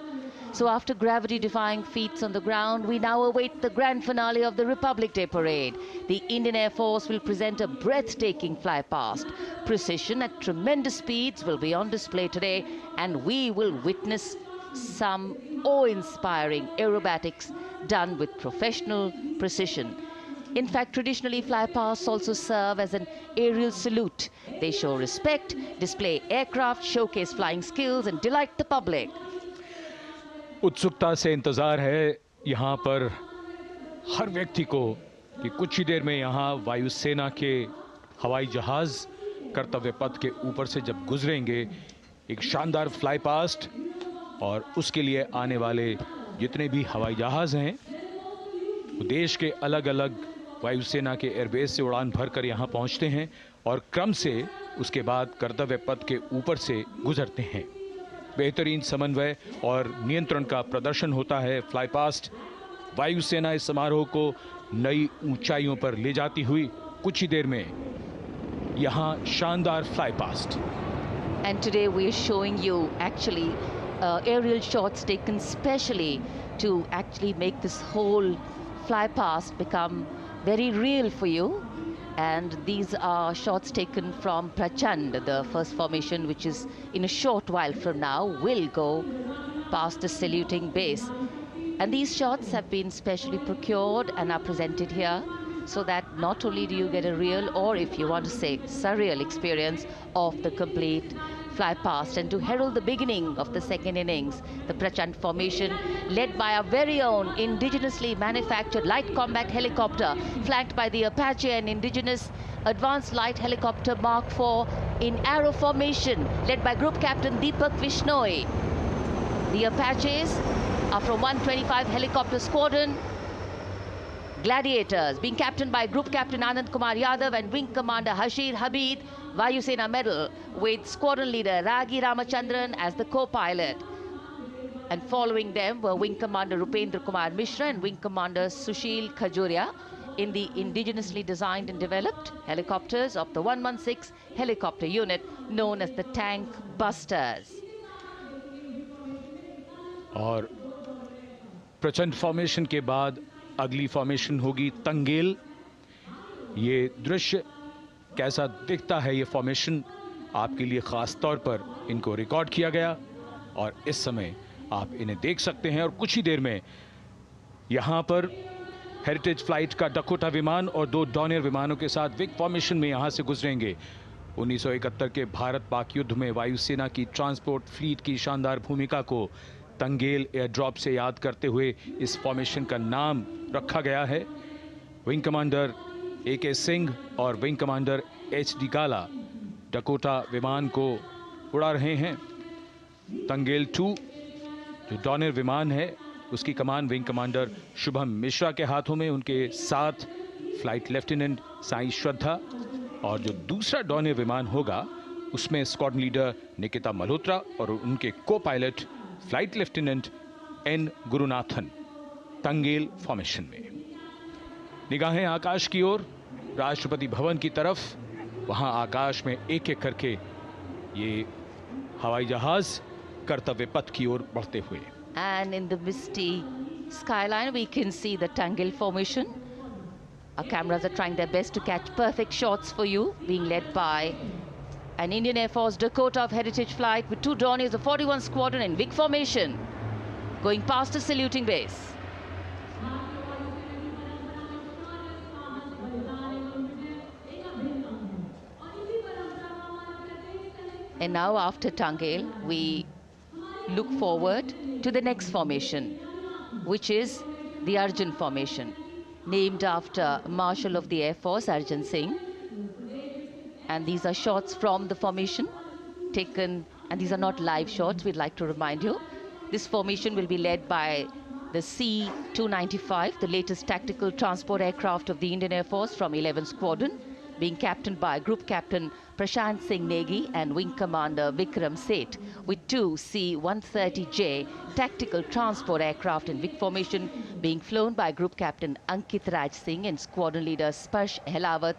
So after gravity-defying feats on the ground, we now await the grand finale of the Republic Day Parade. The Indian Air Force will present a breathtaking fly past. Precision at tremendous speeds will be on display today, and we will witness some awe-inspiring aerobatics done with professional precision. In fact, traditionally, flypasts also serve as an aerial salute. They show respect, display aircraft, showcase flying skills, and delight the public. उत्सुकता से इंतजार है यहाँ पर हर व्यक्ति को कि कुछ ही देर में यहाँ वायुसेना के हवाई जहाज कर्तव्य पथ के ऊपर से जब गुजरेंगे, एक शानदार फ्लाई पास्ट, और उसके लिए आने वाले जितने भी हवाई जहाज हैं देश के अलग अलग वायुसेना के एयरबेस से उड़ान भरकर यहाँ पहुँचते हैं और क्रम से उसके बाद कर्तव्य पथ के ऊपर से गुजरते हैं। बेहतरीन समन्वय और नियंत्रण का प्रदर्शन होता है। फ्लाई पास्ट वायुसेना इस समारोह को नई ऊंचाइयों पर ले जाती हुई कुछ ही देर में यहाँ शानदार fly past. And today we are showing you actually aerial shots taken specially to actually make this whole fly past become very real for you. And these are shots taken from Prachand, the first formation, which is in a short while from now will go past the saluting base. And these shots have been specially procured and are presented here so that not only do you get a real, or if you want to say surreal experience of the complete fly past, and to herald the beginning of the second innings, the Prachand formation led by our very own indigenously manufactured light combat helicopter, flanked by the Apache and indigenous advanced light helicopter Mark IV in arrow formation, led by Group Captain Deepak Vishnoi. The Apaches are from 125 Helicopter Squadron. Gladiators, being captained by Group Captain Anand Kumar Yadav and Wing Commander Hashir Habib, Vayusena Medal, with Squadron Leader Ragi Ramachandran as the co-pilot. And following them were Wing Commander Rupendra Kumar Mishra and Wing Commander Sushil Khajuria in the indigenously designed and developed helicopters of the 116 helicopter unit known as the Tank Busters. और प्रचंड formation के बाद अगली formation होगी तंगेल। ये दृश्य कैसा दिखता है, ये फॉर्मेशन आपके लिए खास तौर पर इनको रिकॉर्ड किया गया और इस समय आप इन्हें देख सकते हैं। और कुछ ही देर में यहाँ पर हेरिटेज फ्लाइट का डकोटा विमान और 2 डॉनियर विमानों के साथ विग फॉर्मेशन में यहाँ से गुजरेंगे। 1971 के भारत पाक युद्ध में वायुसेना की ट्रांसपोर्ट फ्लीट की शानदार भूमिका को तंगेल एयर ड्रॉप से याद करते हुए इस फॉर्मेशन का नाम रखा गया है। विंग कमांडर AK सिंह और विंग कमांडर HD काला डकोटा विमान को उड़ा रहे हैं। तंगेल 2 जो डॉनियर विमान है उसकी कमान विंग कमांडर शुभम मिश्रा के हाथों में, उनके साथ फ्लाइट लेफ्टिनेंट साई श्रद्धा, और जो दूसरा डॉनियर विमान होगा उसमें स्क्वाड्रन लीडर निकिता मल्होत्रा और उनके को pilot flight lieutenant N Gurunathan. Tangail formation में निगाहें आकाश की ओर, राष्ट्रपति भवन की तरफ। वहां आकाश में एक एक करके ये हवाई जहाज कर्तव्य पथ की ओर बढ़ते हुए। And in the misty skyline we can see the Tangel formation. Our cameras are trying their best to catch perfect shots for you, being led by an Indian Air Force Dakota of Heritage Flight with 2 Dorniers of 41 Squadron in big formation, going past a saluting base. And now after Tangel, we look forward to the next formation, which is the Arjun formation, named after Marshal of the Air Force Arjun Singh. And these are shots from the formation taken, and these are not live shots, we'd like to remind you. This formation will be led by the C-295, the latest tactical transport aircraft of the Indian Air Force from 11 Squadron, being captained by Group Captain Prashant Singh Negi and Wing Commander Vikram Seth, with 2 C-130J tactical transport aircraft in big formation being flown by Group Captain Ankit Raj Singh and Squadron Leader Sparsh Helawat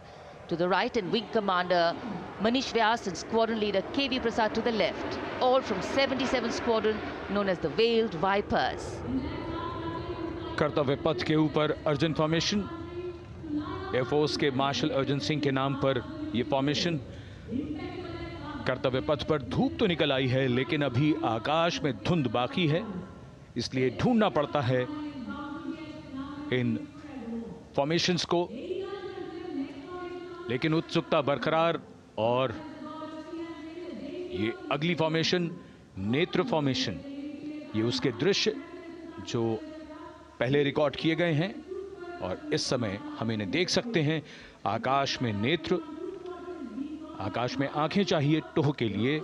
to the right, and Wing Commander Manish Vyas and Squadron Leader KV Prasad to the left, all from 77 Squadron known as the Veiled Vipers. कर्तव्य पथ के ऊपर Arjun formation, air force के martial Arjun Singh के नाम पर यह formation. कर्तव्य पथ पर धूप तो निकल आई है लेकिन अभी आकाश में धुंध बाकी है, इसलिए ढूंढना पड़ता है इन फॉर्मेशंस को, लेकिन उत्सुकता बरकरार। और ये अगली फॉर्मेशन नेत्र फॉर्मेशन, ये उसके दृश्य जो पहले रिकॉर्ड किए गए हैं और इस समय हम इन्हें देख सकते हैं। आकाश में नेत्र, आकाश में आंखें चाहिए टोह के लिए।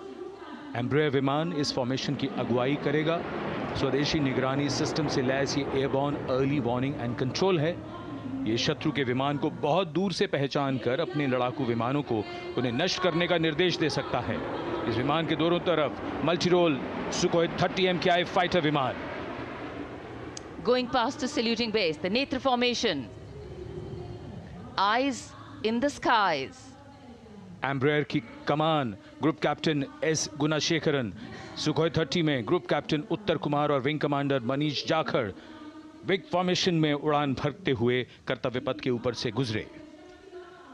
एम्ब्रेयर विमान इस फॉर्मेशन की अगुवाई करेगा। स्वदेशी निगरानी सिस्टम से लैस ये airborne early warning and control है। ये शत्रु के विमान को बहुत दूर से पहचान कर अपने लड़ाकू विमानों को उन्हें नष्ट करने का निर्देश दे सकता है। इस विमान के दोनों तरफ multi role Sukhoi 30 MKI fighter विमान। Going past the saluting base, the Netra formation, eyes in the skies. Embraer की कमान group captain S Gunashekaran, Sukhoi 30 में ग्रुप कैप्टन उत्तर कुमार और wing commander Manish Jakhar vic formation में उड़ान भरते हुए कर्तव्य पथ के ऊपर से गुजरे।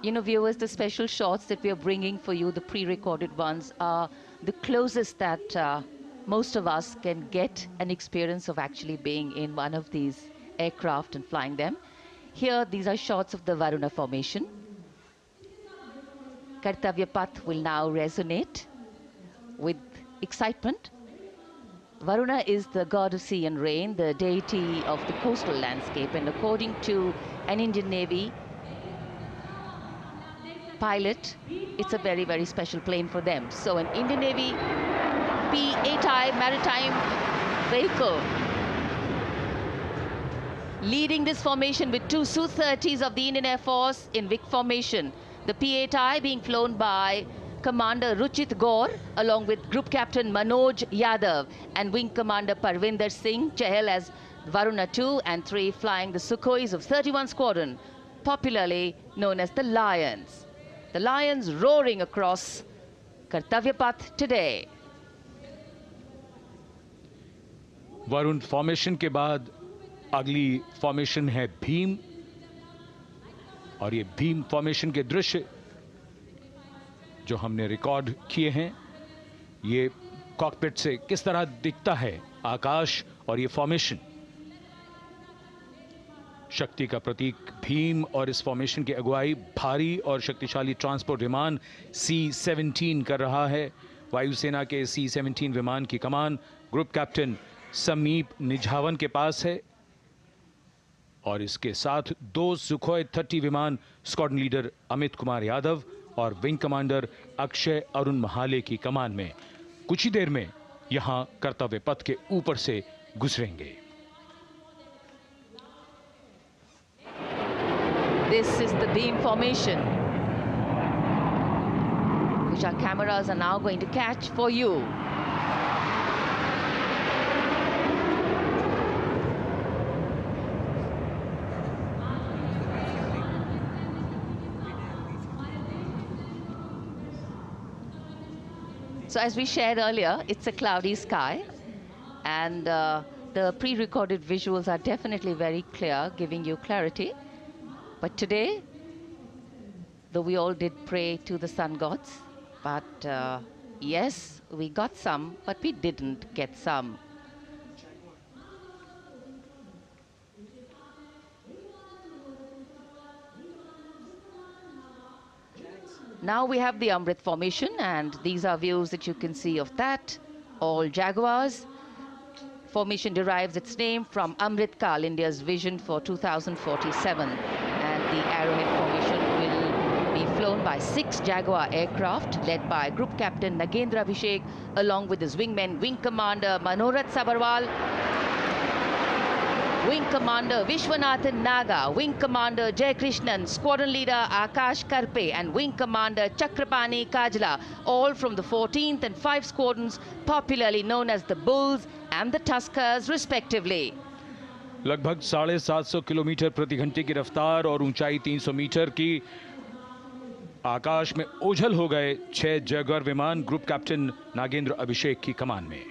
You know, viewers, the special shots that we are bringing for you, the pre-recorded ones, are the closest that most of us can get an experience of actually being in one of these aircraft and flying them. Here, these are shots of the Varuna formation. Kartavya Path will now resonate with excitement. Varuna is the god of sea and rain, the deity of the coastal landscape, and according to an Indian Navy pilot, it's a very, very special plane for them. So an Indian Navy P-8I maritime vehicle leading this formation with two Su-30s of the Indian Air Force in Vic formation. The P-8I being flown by Commander Ruchit Gaur along with Group Captain Manoj Yadav and Wing Commander Parvinder Singh Chahal as Varuna 2 and 3 flying the Sukhois of 31 Squadron, popularly known as the Lions. The Lions roaring across Kartavya Path today. Varun formation के बाद अगली formation है भीम, और ये Bhim formation के दृश्य जो हमने रिकॉर्ड किए हैं, ये कॉकपिट से किस तरह दिखता है आकाश और ये फॉर्मेशन। शक्ति का प्रतीक भीम और इस फॉर्मेशन की अगुवाई भारी और शक्तिशाली ट्रांसपोर्ट विमान C-17 कर रहा है। वायुसेना के C-17 विमान की कमान ग्रुप कैप्टन समीप निझावन के पास है और इसके साथ 2 सुखोई 30 विमान स्क्वाड्रन लीडर अमित कुमार यादव और विंग कमांडर अक्षय अरुण महाले की कमान में कुछ ही देर में यहां कर्तव्य पथ के ऊपर से गुजरेंगे। This is the beam formation, which our cameras are now going to catch for you. So as we shared earlier, it's a cloudy sky, and the pre-recorded visuals are definitely very clear, giving you clarity. But today, though we all did pray to the sun gods, but yes, we got some, but we didn't get some. Now we have the Amrit formation, and these are views that you can see of that. All Jaguars. Formation derives its name from Amrit Kal, India's vision for 2047. And the Arrowhead formation will be flown by 6 Jaguar aircraft led by Group Captain Nagendra Abhishek along with his wingmen, Wing Commander Manorat Sabarwal, Wing Commander Vishwanathan Naga, Wing Commander Jay Krishnan, Squadron Leader Akash Karpe and Wing Commander Chakrapani Kajla, all from the 14th and 5 squadrons popularly known as the Bulls and the Tuskers respectively. लगभग 750 kilometre प्रति घंटे की रफ्तार और ऊंचाई 300 metre की आकाश में ओझल हो गए 6 जैगुआर विमान ग्रुप कैप्टन नागेंद्र अभिषेक की कमान में।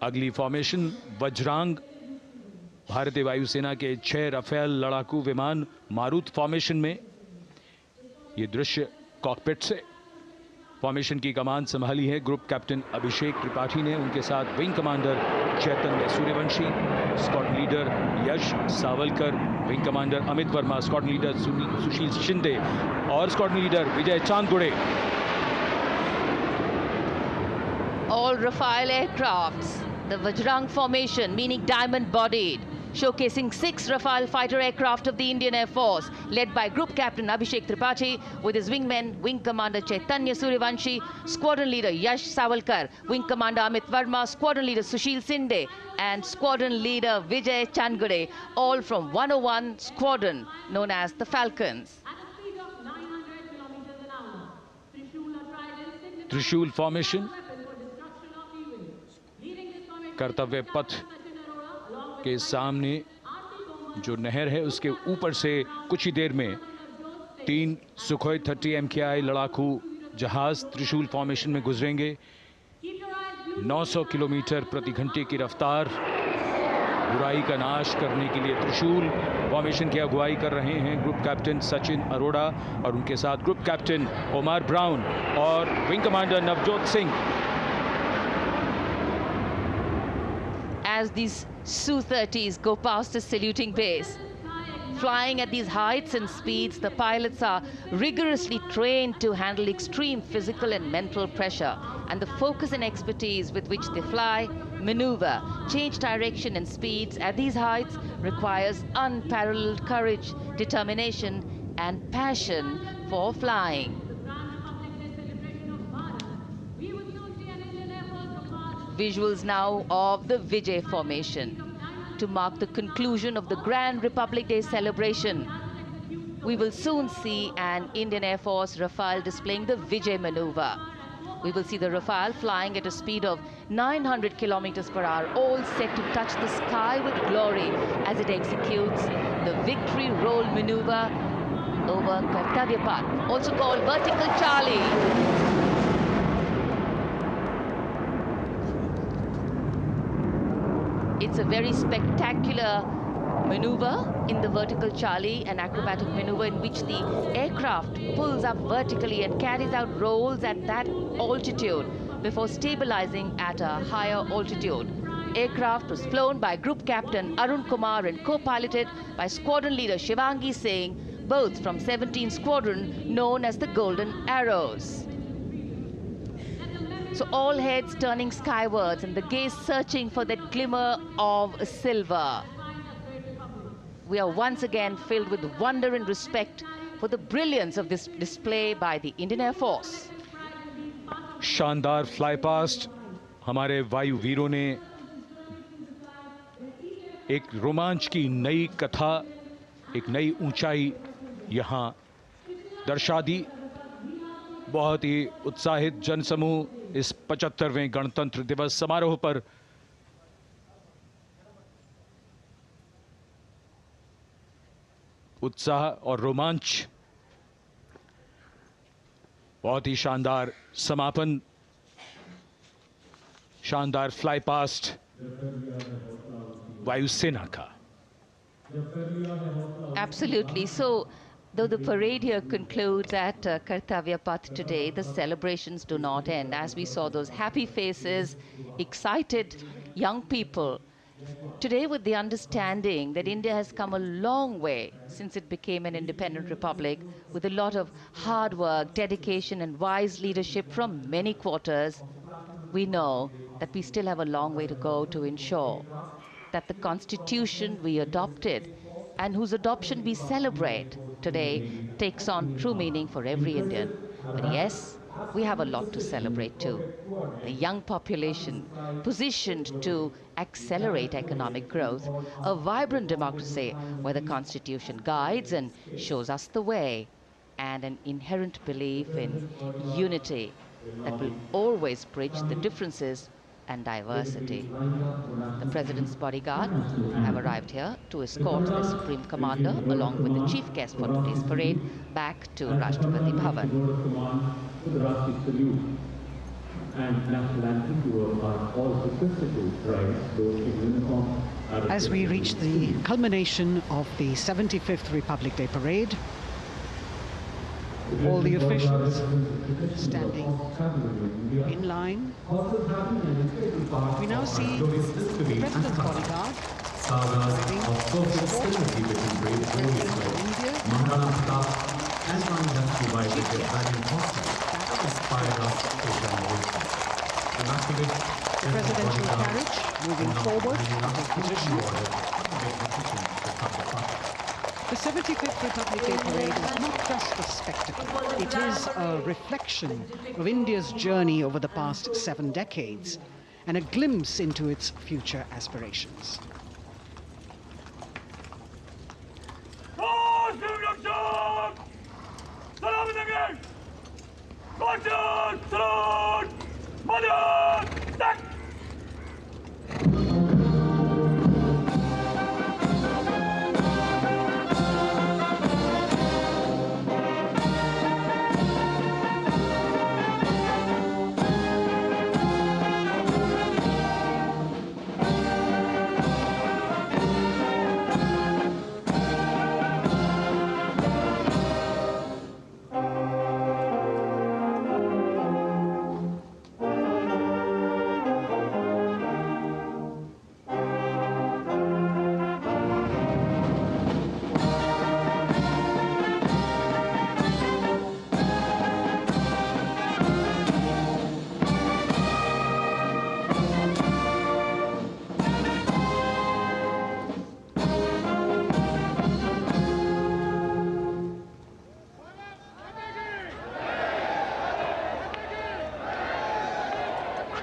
अगली फॉर्मेशन वज्रांग, भारतीय वायुसेना के 6 राफेल लड़ाकू विमान मारुत फॉर्मेशन में। ये दृश्य कॉकपिट से। फॉर्मेशन की कमान संभाली है ग्रुप कैप्टन अभिषेक त्रिपाठी ने, उनके साथ wing commander Chaitanya Suryavanshi, squadron leader Yash Sawalkar, wing commander Amit Verma, squadron leader Sushil Shinde और squadron leader Vijay Chandgude. All Rafale aircrafts, the Vajrang formation, meaning diamond-bodied, showcasing 6 Rafale fighter aircraft of the Indian Air Force, led by Group Captain Abhishek Tripathi, with his wingmen, Wing Commander Chaitanya Suryavanshi, Squadron Leader Yash Savalkar, Wing Commander Amit Verma, Squadron Leader Sushil Sinde, and Squadron Leader Vijay Chandgade, all from 101 Squadron, known as the Falcons. त्रिशूल formation, कर्तव्य पथ के सामने जो नहर है उसके ऊपर से कुछ ही देर में 3 सुखोई 30 MKI लड़ाकू जहाज त्रिशूल फॉर्मेशन में गुजरेंगे। 900 किलोमीटर प्रति घंटे की रफ्तार बुराई का नाश करने के लिए त्रिशूल फॉर्मेशन की अगुवाई कर रहे हैं ग्रुप कैप्टन सचिन अरोड़ा और उनके साथ ग्रुप कैप्टन ओमर ब्राउन और wing commander Navjot Singh. As these Su-30s go past the saluting base, flying at these heights and speeds, the pilots are rigorously trained to handle extreme physical and mental pressure. And the focus and expertise with which they fly, maneuver, change direction and speeds at these heights requires unparalleled courage, determination and passion for flying. Visuals now of the Vijay formation to mark the conclusion of the Grand Republic Day celebration. We will soon see an Indian Air Force Rafale displaying the Vijay maneuver. We will see the Rafale flying at a speed of 900 kilometers per hour, all set to touch the sky with glory as it executes the victory roll maneuver over Kartavya Path, also called Vertical Charlie. It's a very spectacular maneuver in the Vertical Charlie, an acrobatic maneuver in which the aircraft pulls up vertically and carries out rolls at that altitude before stabilizing at a higher altitude. Aircraft was flown by Group Captain Arun Kumar and co-piloted by Squadron Leader Shivangi Singh, both from 17th Squadron known as the Golden Arrows. So all heads turning skywards and the gaze searching for that glimmer of silver. We are once again filled with wonder and respect for the brilliance of this display by the Indian Air Force. शानदार fly past हमारे वायु वीरों ने एक रोमांच की नई कथा, एक नई ऊंचाई यहां दर्शा दी। बहुत ही उत्साहित जनसमूह इस 75वें गणतंत्र दिवस समारोह पर उत्साह और रोमांच, बहुत ही शानदार समापन, शानदार फ्लाई पास्ट वायुसेना का। Absolutely. So, though the parade here concludes at Kartavya Path today, the celebrations do not end. As we saw those happy faces, excited young people, today with the understanding that India has come a long way since it became an independent republic, with a lot of hard work, dedication and wise leadership from many quarters, we know that we still have a long way to go to ensure that the constitution we adopted and whose adoption we celebrate today takes on true meaning for every Indian. But yes, we have a lot to celebrate too. The young population positioned to accelerate economic growth, a vibrant democracy where the constitution guides and shows us the way, and an inherent belief in unity that will always bridge the differences and diversity. The President's bodyguard have arrived here to escort the Supreme Commander along with the chief guest for today's parade back to Rashtrapati Bhavan. As we reach the culmination of the 75th Republic Day Parade, all the officials standing in line. We now see the President's bodyguard the presidential carriage moving forward out of position. The 75th Republic Day Parade is not just a spectacle. It is a reflection of India's journey over the past 7 decades and a glimpse into its future aspirations.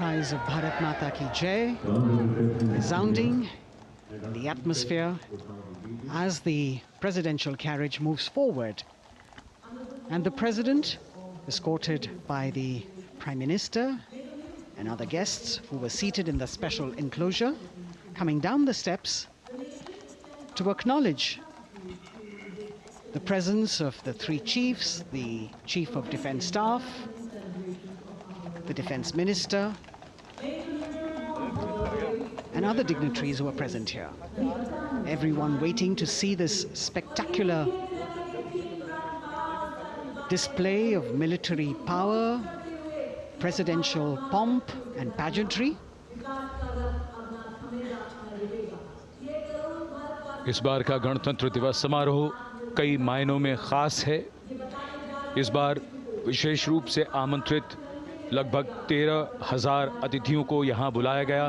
cries of Bharat Mata Ki Jai resounding in the atmosphere as the presidential carriage moves forward. And the president, escorted by the Prime Minister and other guests who were seated in the special enclosure, coming down the steps to acknowledge the presence of the three chiefs, the Chief of Defence Staff, the Defence Minister, and other dignitaries who are present here. Everyone waiting to see this spectacular display of military power, presidential pomp and pageantry. इस बार का गणतंत्र दिवस समारोह कई मायनों में खास है। इस बार विशेष रूप से आमंत्रित लगभग 13,000 अतिथियों को यहां बुलाया गया।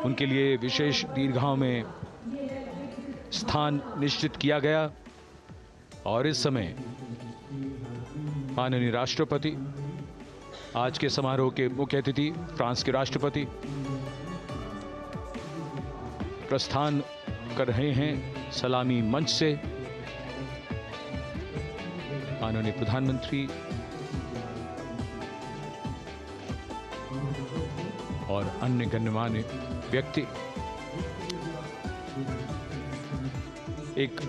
उनके लिए विशेष दीर्घाओं में स्थान निश्चित किया गया और इस समय माननीय राष्ट्रपति, आज के समारोह के मुख्य अतिथि फ्रांस के राष्ट्रपति प्रस्थान कर रहे हैं सलामी मंच से। माननीय प्रधानमंत्री और अन्य गण्यमान्य व्यक्ति एक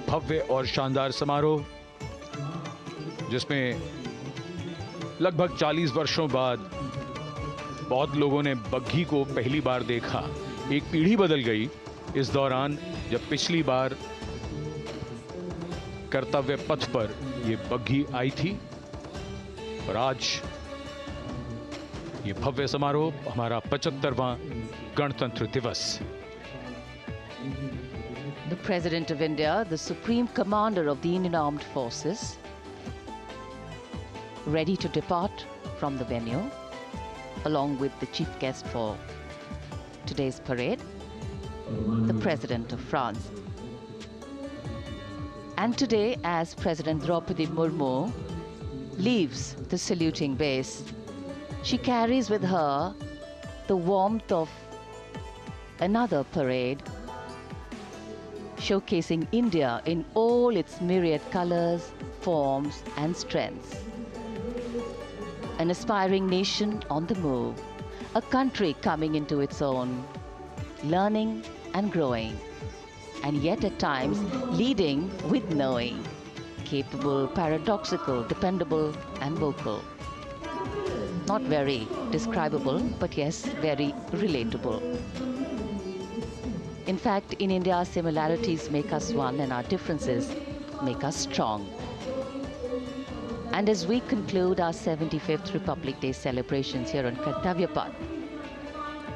भव्य और शानदार समारोह जिसमें लगभग 40 वर्षों बाद बहुत लोगों ने बग्घी को पहली बार देखा। एक पीढ़ी बदल गई इस दौरान, जब पिछली बार कर्तव्य पथ पर ये बग्घी आई थी और आज ये भव्य समारोह हमारा 75वां गणतंत्र दिवस। The President of India, the Supreme Commander of the Indian Armed Forces, ready to depart from the venue, along with the chief guest for today's parade, the President of France. And today, as President Draupadi Murmu leaves the saluting base, she carries with her the warmth of another parade, showcasing India in all its myriad colors, forms, and strengths. An aspiring nation on the move, a country coming into its own, learning and growing, and yet at times leading with knowing, capable, paradoxical, dependable, and vocal. Not very describable, but yes, very relatable. In fact, in India, similarities make us one and our differences make us strong. And as we conclude our 75th Republic Day celebrations here on Kartavya Path,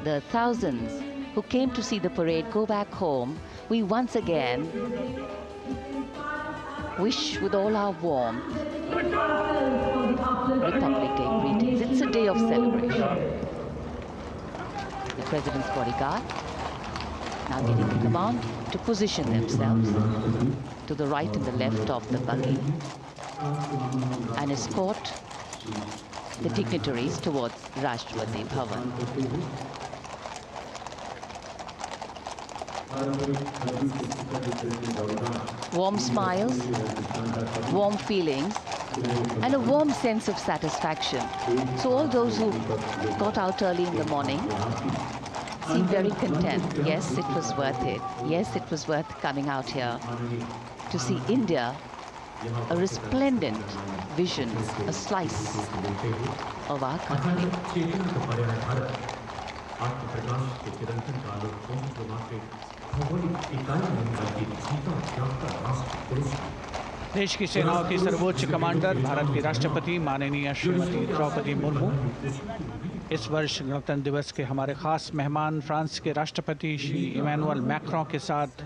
the thousands who came to see the parade go back home, we once again wish with all our warmth Republic Day greetings. It's a day of celebration. The President's bodyguard now getting the command to position themselves to the right and the left of the buggy and escort the dignitaries towards Rashtrapati Bhavan. Warm smiles, warm feelings, and a warm sense of satisfaction. So all those who got out early in the morning seem very content. Yes, it was worth it. Yes, it was worth coming out here to see India, a resplendent vision, a slice of our country. देश की सेनाओं की सर्वोच्च commander Bharat की राष्ट्रपति माननीय श्रीमती द्रौपदी मुर्मू इस वर्ष गणतंत्र दिवस के हमारे खास मेहमान फ्रांस के राष्ट्रपति श्री इमैनुअल मैक्रों के साथ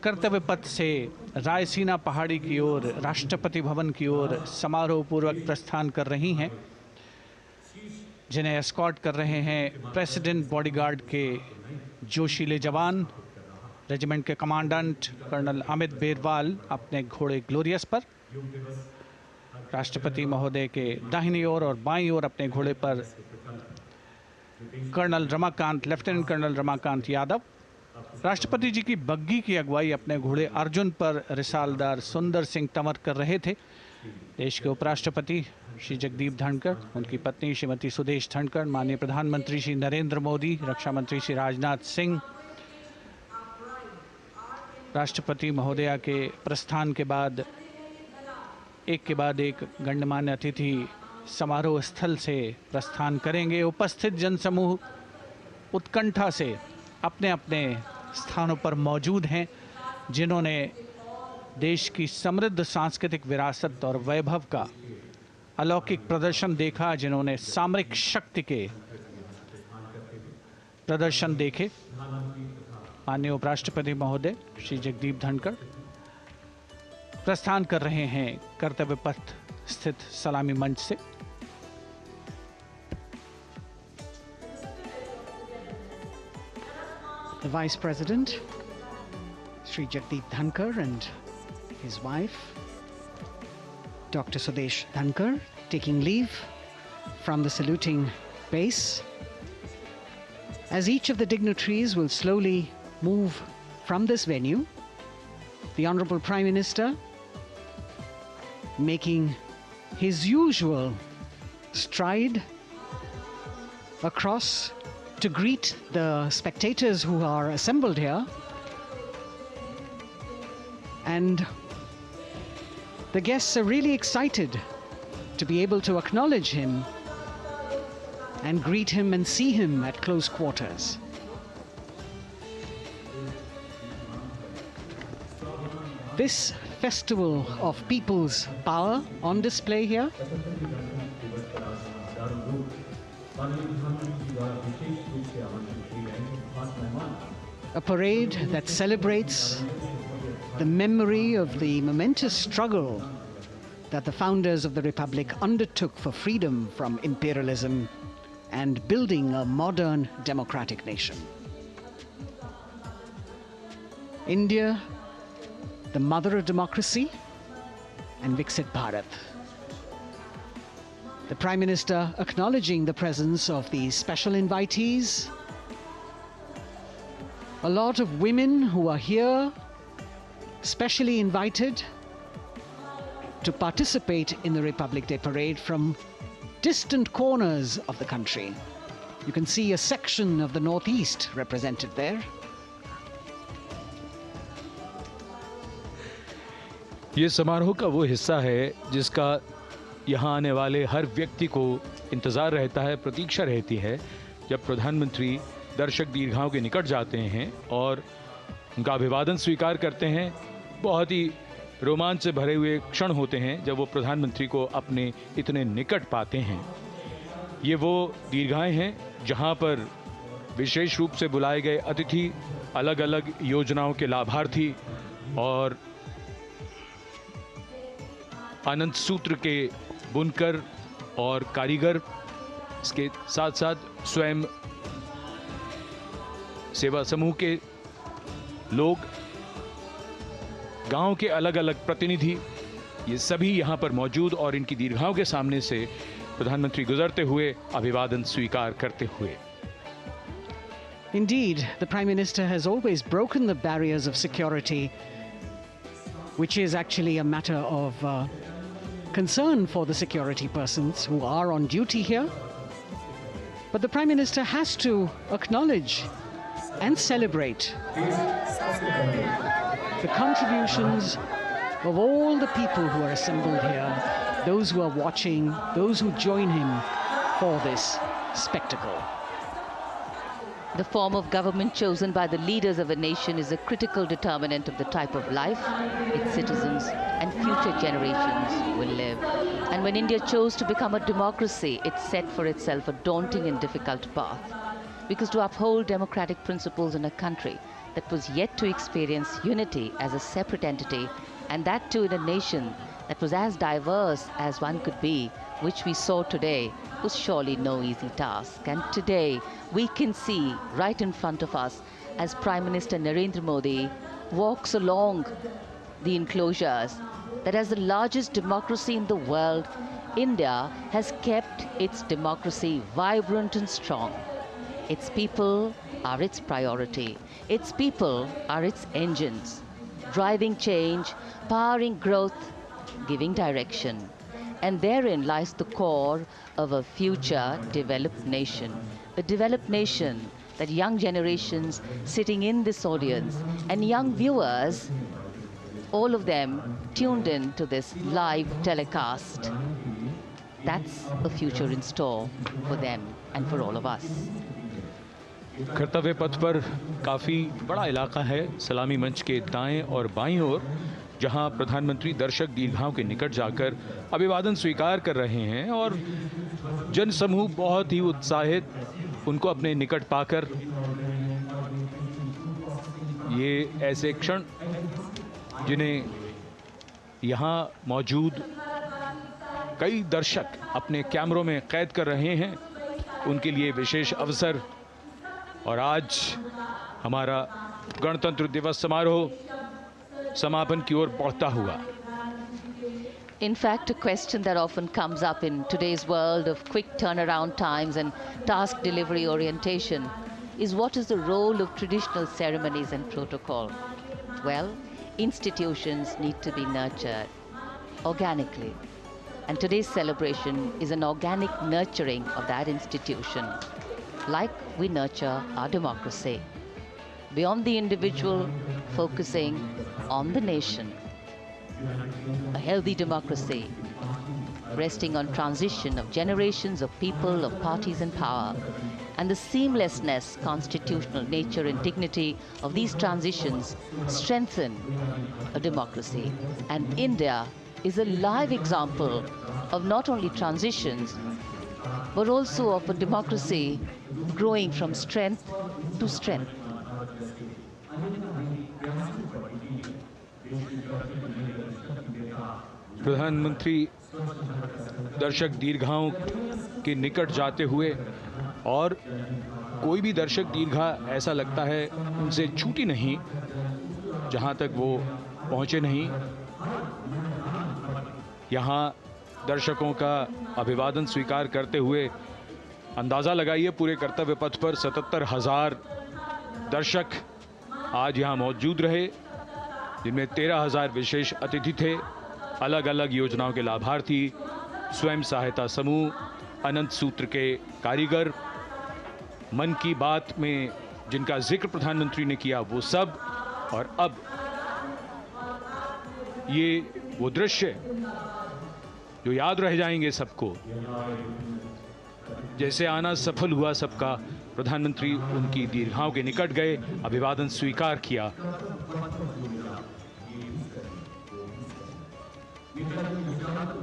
कर्तव्य पथ से रायसीना पहाड़ी की ओर राष्ट्रपति भवन की ओर समारोह पूर्वक प्रस्थान कर रही हैं, जिन्हें एस्कॉर्ट कर रहे हैं प्रेसिडेंट बॉडीगार्ड के जोशीले जवान, रेजिमेंट के कमांडेंट कर्नल अमित बेरवाल अपने घोड़े ग्लोरियस पर, राष्ट्रपति महोदय के दाहिनी ओर और बाईं ओर अपने घोड़े पर colonel Ramakant, lieutenant colonel Ramakant Yadav. राष्ट्रपति जी की बग्गी की अगुवाई अपने घोड़े अर्जुन पर रिसालदार सुंदर सिंह तंवर कर रहे थे। देश के उपराष्ट्रपति श्री जगदीप धनखड़, उनकी पत्नी श्रीमती सुदेश धनखड़, माननीय प्रधानमंत्री श्री नरेंद्र मोदी, रक्षा मंत्री श्री राजनाथ सिंह, राष्ट्रपति महोदया के प्रस्थान के बाद एक के बाद एक गण्यमान्य अतिथि समारोह स्थल से प्रस्थान करेंगे। उपस्थित जनसमूह उत्कंठा से अपने अपने स्थानों पर मौजूद हैं। जिन्होंने देश की समृद्ध सांस्कृतिक विरासत और वैभव का अलौकिक प्रदर्शन देखा, जिन्होंने सामरिक शक्ति के प्रदर्शन देखे। माननीय उपराष्ट्रपति महोदय श्री जगदीप धनखड़ प्रस्थान कर रहे हैं कर्तव्य पथ स्थित सलामी मंच से। The Vice President, Sri Jagdeep Dhankar, and his wife, Dr. Sudesh Dhankar, taking leave from the saluting base. As each of the dignitaries will slowly move from this venue, the Honorable Prime Minister making his usual stride across to greet the spectators who are assembled here. And the guests are really excited to be able to acknowledge him and greet him and see him at close quarters. This festival of people's power on display here a parade that celebrates the memory of the momentous struggle that the founders of the Republic undertook for freedom from imperialism and building a modern democratic nation. India, the mother of democracy, and Viksit Bharat. The Prime Minister acknowledging the presence of these special invitees, a lot of women who are here, specially invited to participate in the Republic Day Parade from distant corners of the country. You can see a section of the Northeast represented there. ये समारोह का वो हिस्सा है जिसका यहाँ आने वाले हर व्यक्ति को इंतज़ार रहता है, प्रतीक्षा रहती है, जब प्रधानमंत्री दर्शक दीर्घाओं के निकट जाते हैं और उनका अभिवादन स्वीकार करते हैं। बहुत ही रोमांच से भरे हुए क्षण होते हैं जब वो प्रधानमंत्री को अपने इतने निकट पाते हैं। ये वो दीर्घाएं हैं जहाँ पर विशेष रूप से बुलाए गए अतिथि, अलग अलग योजनाओं के लाभार्थी और आनंद सूत्र के बुनकर और कारीगर, इसके साथ साथ स्वयं सेवा समूह के लोग, गांव के अलग अलग प्रतिनिधि, ये सभी यहां पर मौजूद और इनकी दीर्घाओं के सामने से प्रधानमंत्री गुजरते हुए अभिवादन स्वीकार करते हुए। Indeed, the Prime Minister has always broken the barriers of security, which is actually a matter of concern for the security persons who are on duty here. But the Prime Minister has to acknowledge and celebrate the contributions of all the people who are assembled here, those who are watching, those who join him for this spectacle. The form of government chosen by the leaders of a nation is a critical determinant of the type of life its citizens and future generations will live. And when India chose to become a democracy, it set for itself a daunting and difficult path. Because to uphold democratic principles in a country that was yet to experience unity as a separate entity, and that too in a nation that was as diverse as one could be, which we saw today, was surely no easy task. And today we can see right in front of us as Prime Minister Narendra Modi walks along the enclosures that as the largest democracy in the world, India has kept its democracy vibrant and strong. Its people are its priority. Its people are its engines, driving change, powering growth, giving direction. And therein lies the core of a future developed nation. A developed nation that young generations sitting in this audience and young viewers, all of them tuned in to this live telecast. That's a future in store for them and for all of us. कर्तव्य पथ पर काफ़ी बड़ा इलाका है, सलामी मंच के दाएं और बाईं ओर, जहां प्रधानमंत्री दर्शक दीर्घाओं के निकट जाकर अभिवादन स्वीकार कर रहे हैं और जनसमूह बहुत ही उत्साहित उनको अपने निकट पाकर ये ऐसे क्षण जिन्हें यहाँ मौजूद कई दर्शक अपने कैमरों में कैद कर रहे हैं, उनके लिए विशेष अवसर। और आज हमारा गणतंत्र दिवस समारोह समापन की ओर बढ़ता हुआ। In fact, a question that often comes up in today's world of quick turnaround times and task delivery orientation is what is the role of traditional ceremonies and protocol? Well, institutions need to be nurtured organically. And today's celebration is an organic nurturing of that institution, like we nurture our democracy. Beyond the individual, focusing on the nation. A healthy democracy, resting on transition of generations of people, of parties and power, and the seamlessness, constitutional nature and dignity of these transitions strengthen a democracy. And India is a live example of not only transitions, but also of a democracy growing from strength to strength. प्रधानमंत्री दर्शक दीर्घाओं के निकट जाते हुए, और कोई भी दर्शक दीर्घा ऐसा लगता है उनसे छूटी नहीं जहां तक वो पहुंचे नहीं। यहाँ दर्शकों का अभिवादन स्वीकार करते हुए अंदाज़ा लगाइए, पूरे कर्तव्य पथ पर 77,000 दर्शक आज यहाँ मौजूद रहे, जिनमें 13,000 विशेष अतिथि थे, अलग अलग योजनाओं के लाभार्थी, स्वयं सहायता समूह, अनंत सूत्र के कारीगर, मन की बात में जिनका जिक्र प्रधानमंत्री ने किया वो सब। और अब ये वो दृश्य जो याद रह जाएंगे सबको, जैसे आना सफल हुआ सबका, प्रधानमंत्री उनकी दीर्घाओं के निकट गए, अभिवादन स्वीकार किया।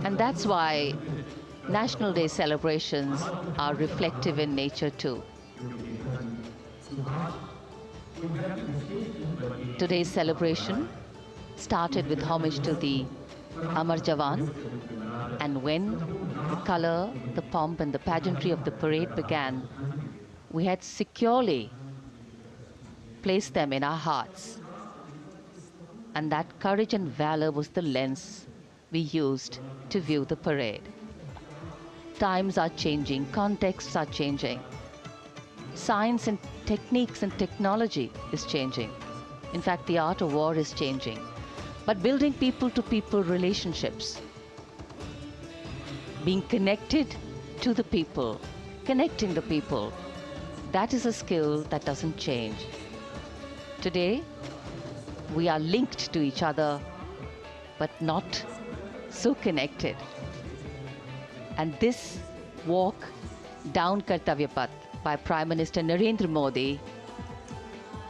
And that's why National Day celebrations are reflective in nature too. Today's celebration started with homage to the Amar Jawan, and when the color, the pomp and the pageantry of the parade began, we had securely placed them in our hearts. And that courage and valor was the lens we used to view the parade. Times are changing, contexts are changing. Science and techniques and technology is changing. In fact, the art of war is changing. But building people-to-people relationships, being connected to the people, connecting the people, that is a skill that doesn't change. Today, we are linked to each other, but not so connected. And this walk down Kartavya Path by Prime Minister Narendra Modi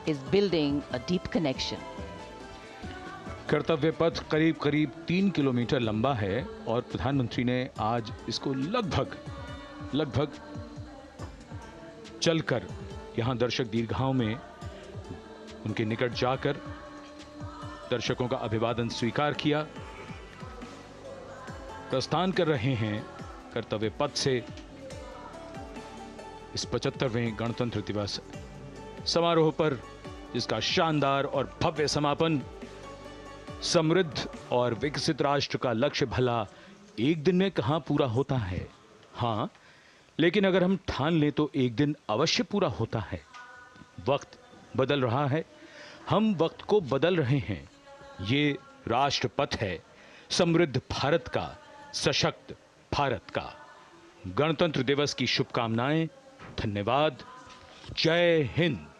is building a deep connection. कर्तव्य पथ करीब करीब 3 kilometre लंबा है और प्रधानमंत्री ने आज इसको लगभग चलकर यहां दर्शक दीर्घाओं में उनके निकट जाकर दर्शकों का अभिवादन स्वीकार किया। प्रस्थान कर रहे हैं कर्तव्य पथ से इस 75वें गणतंत्र दिवस समारोह पर, जिसका शानदार और भव्य समापन समृद्ध और विकसित राष्ट्र का लक्ष्य भला एक दिन में कहां पूरा होता है। हाँ, लेकिन अगर हम ठान लें तो एक दिन अवश्य पूरा होता है। वक्त बदल रहा है, हम वक्त को बदल रहे हैं। ये राष्ट्रपथ है समृद्ध भारत का, सशक्त भारत का। गणतंत्र दिवस की शुभकामनाएं। धन्यवाद। जय हिंद।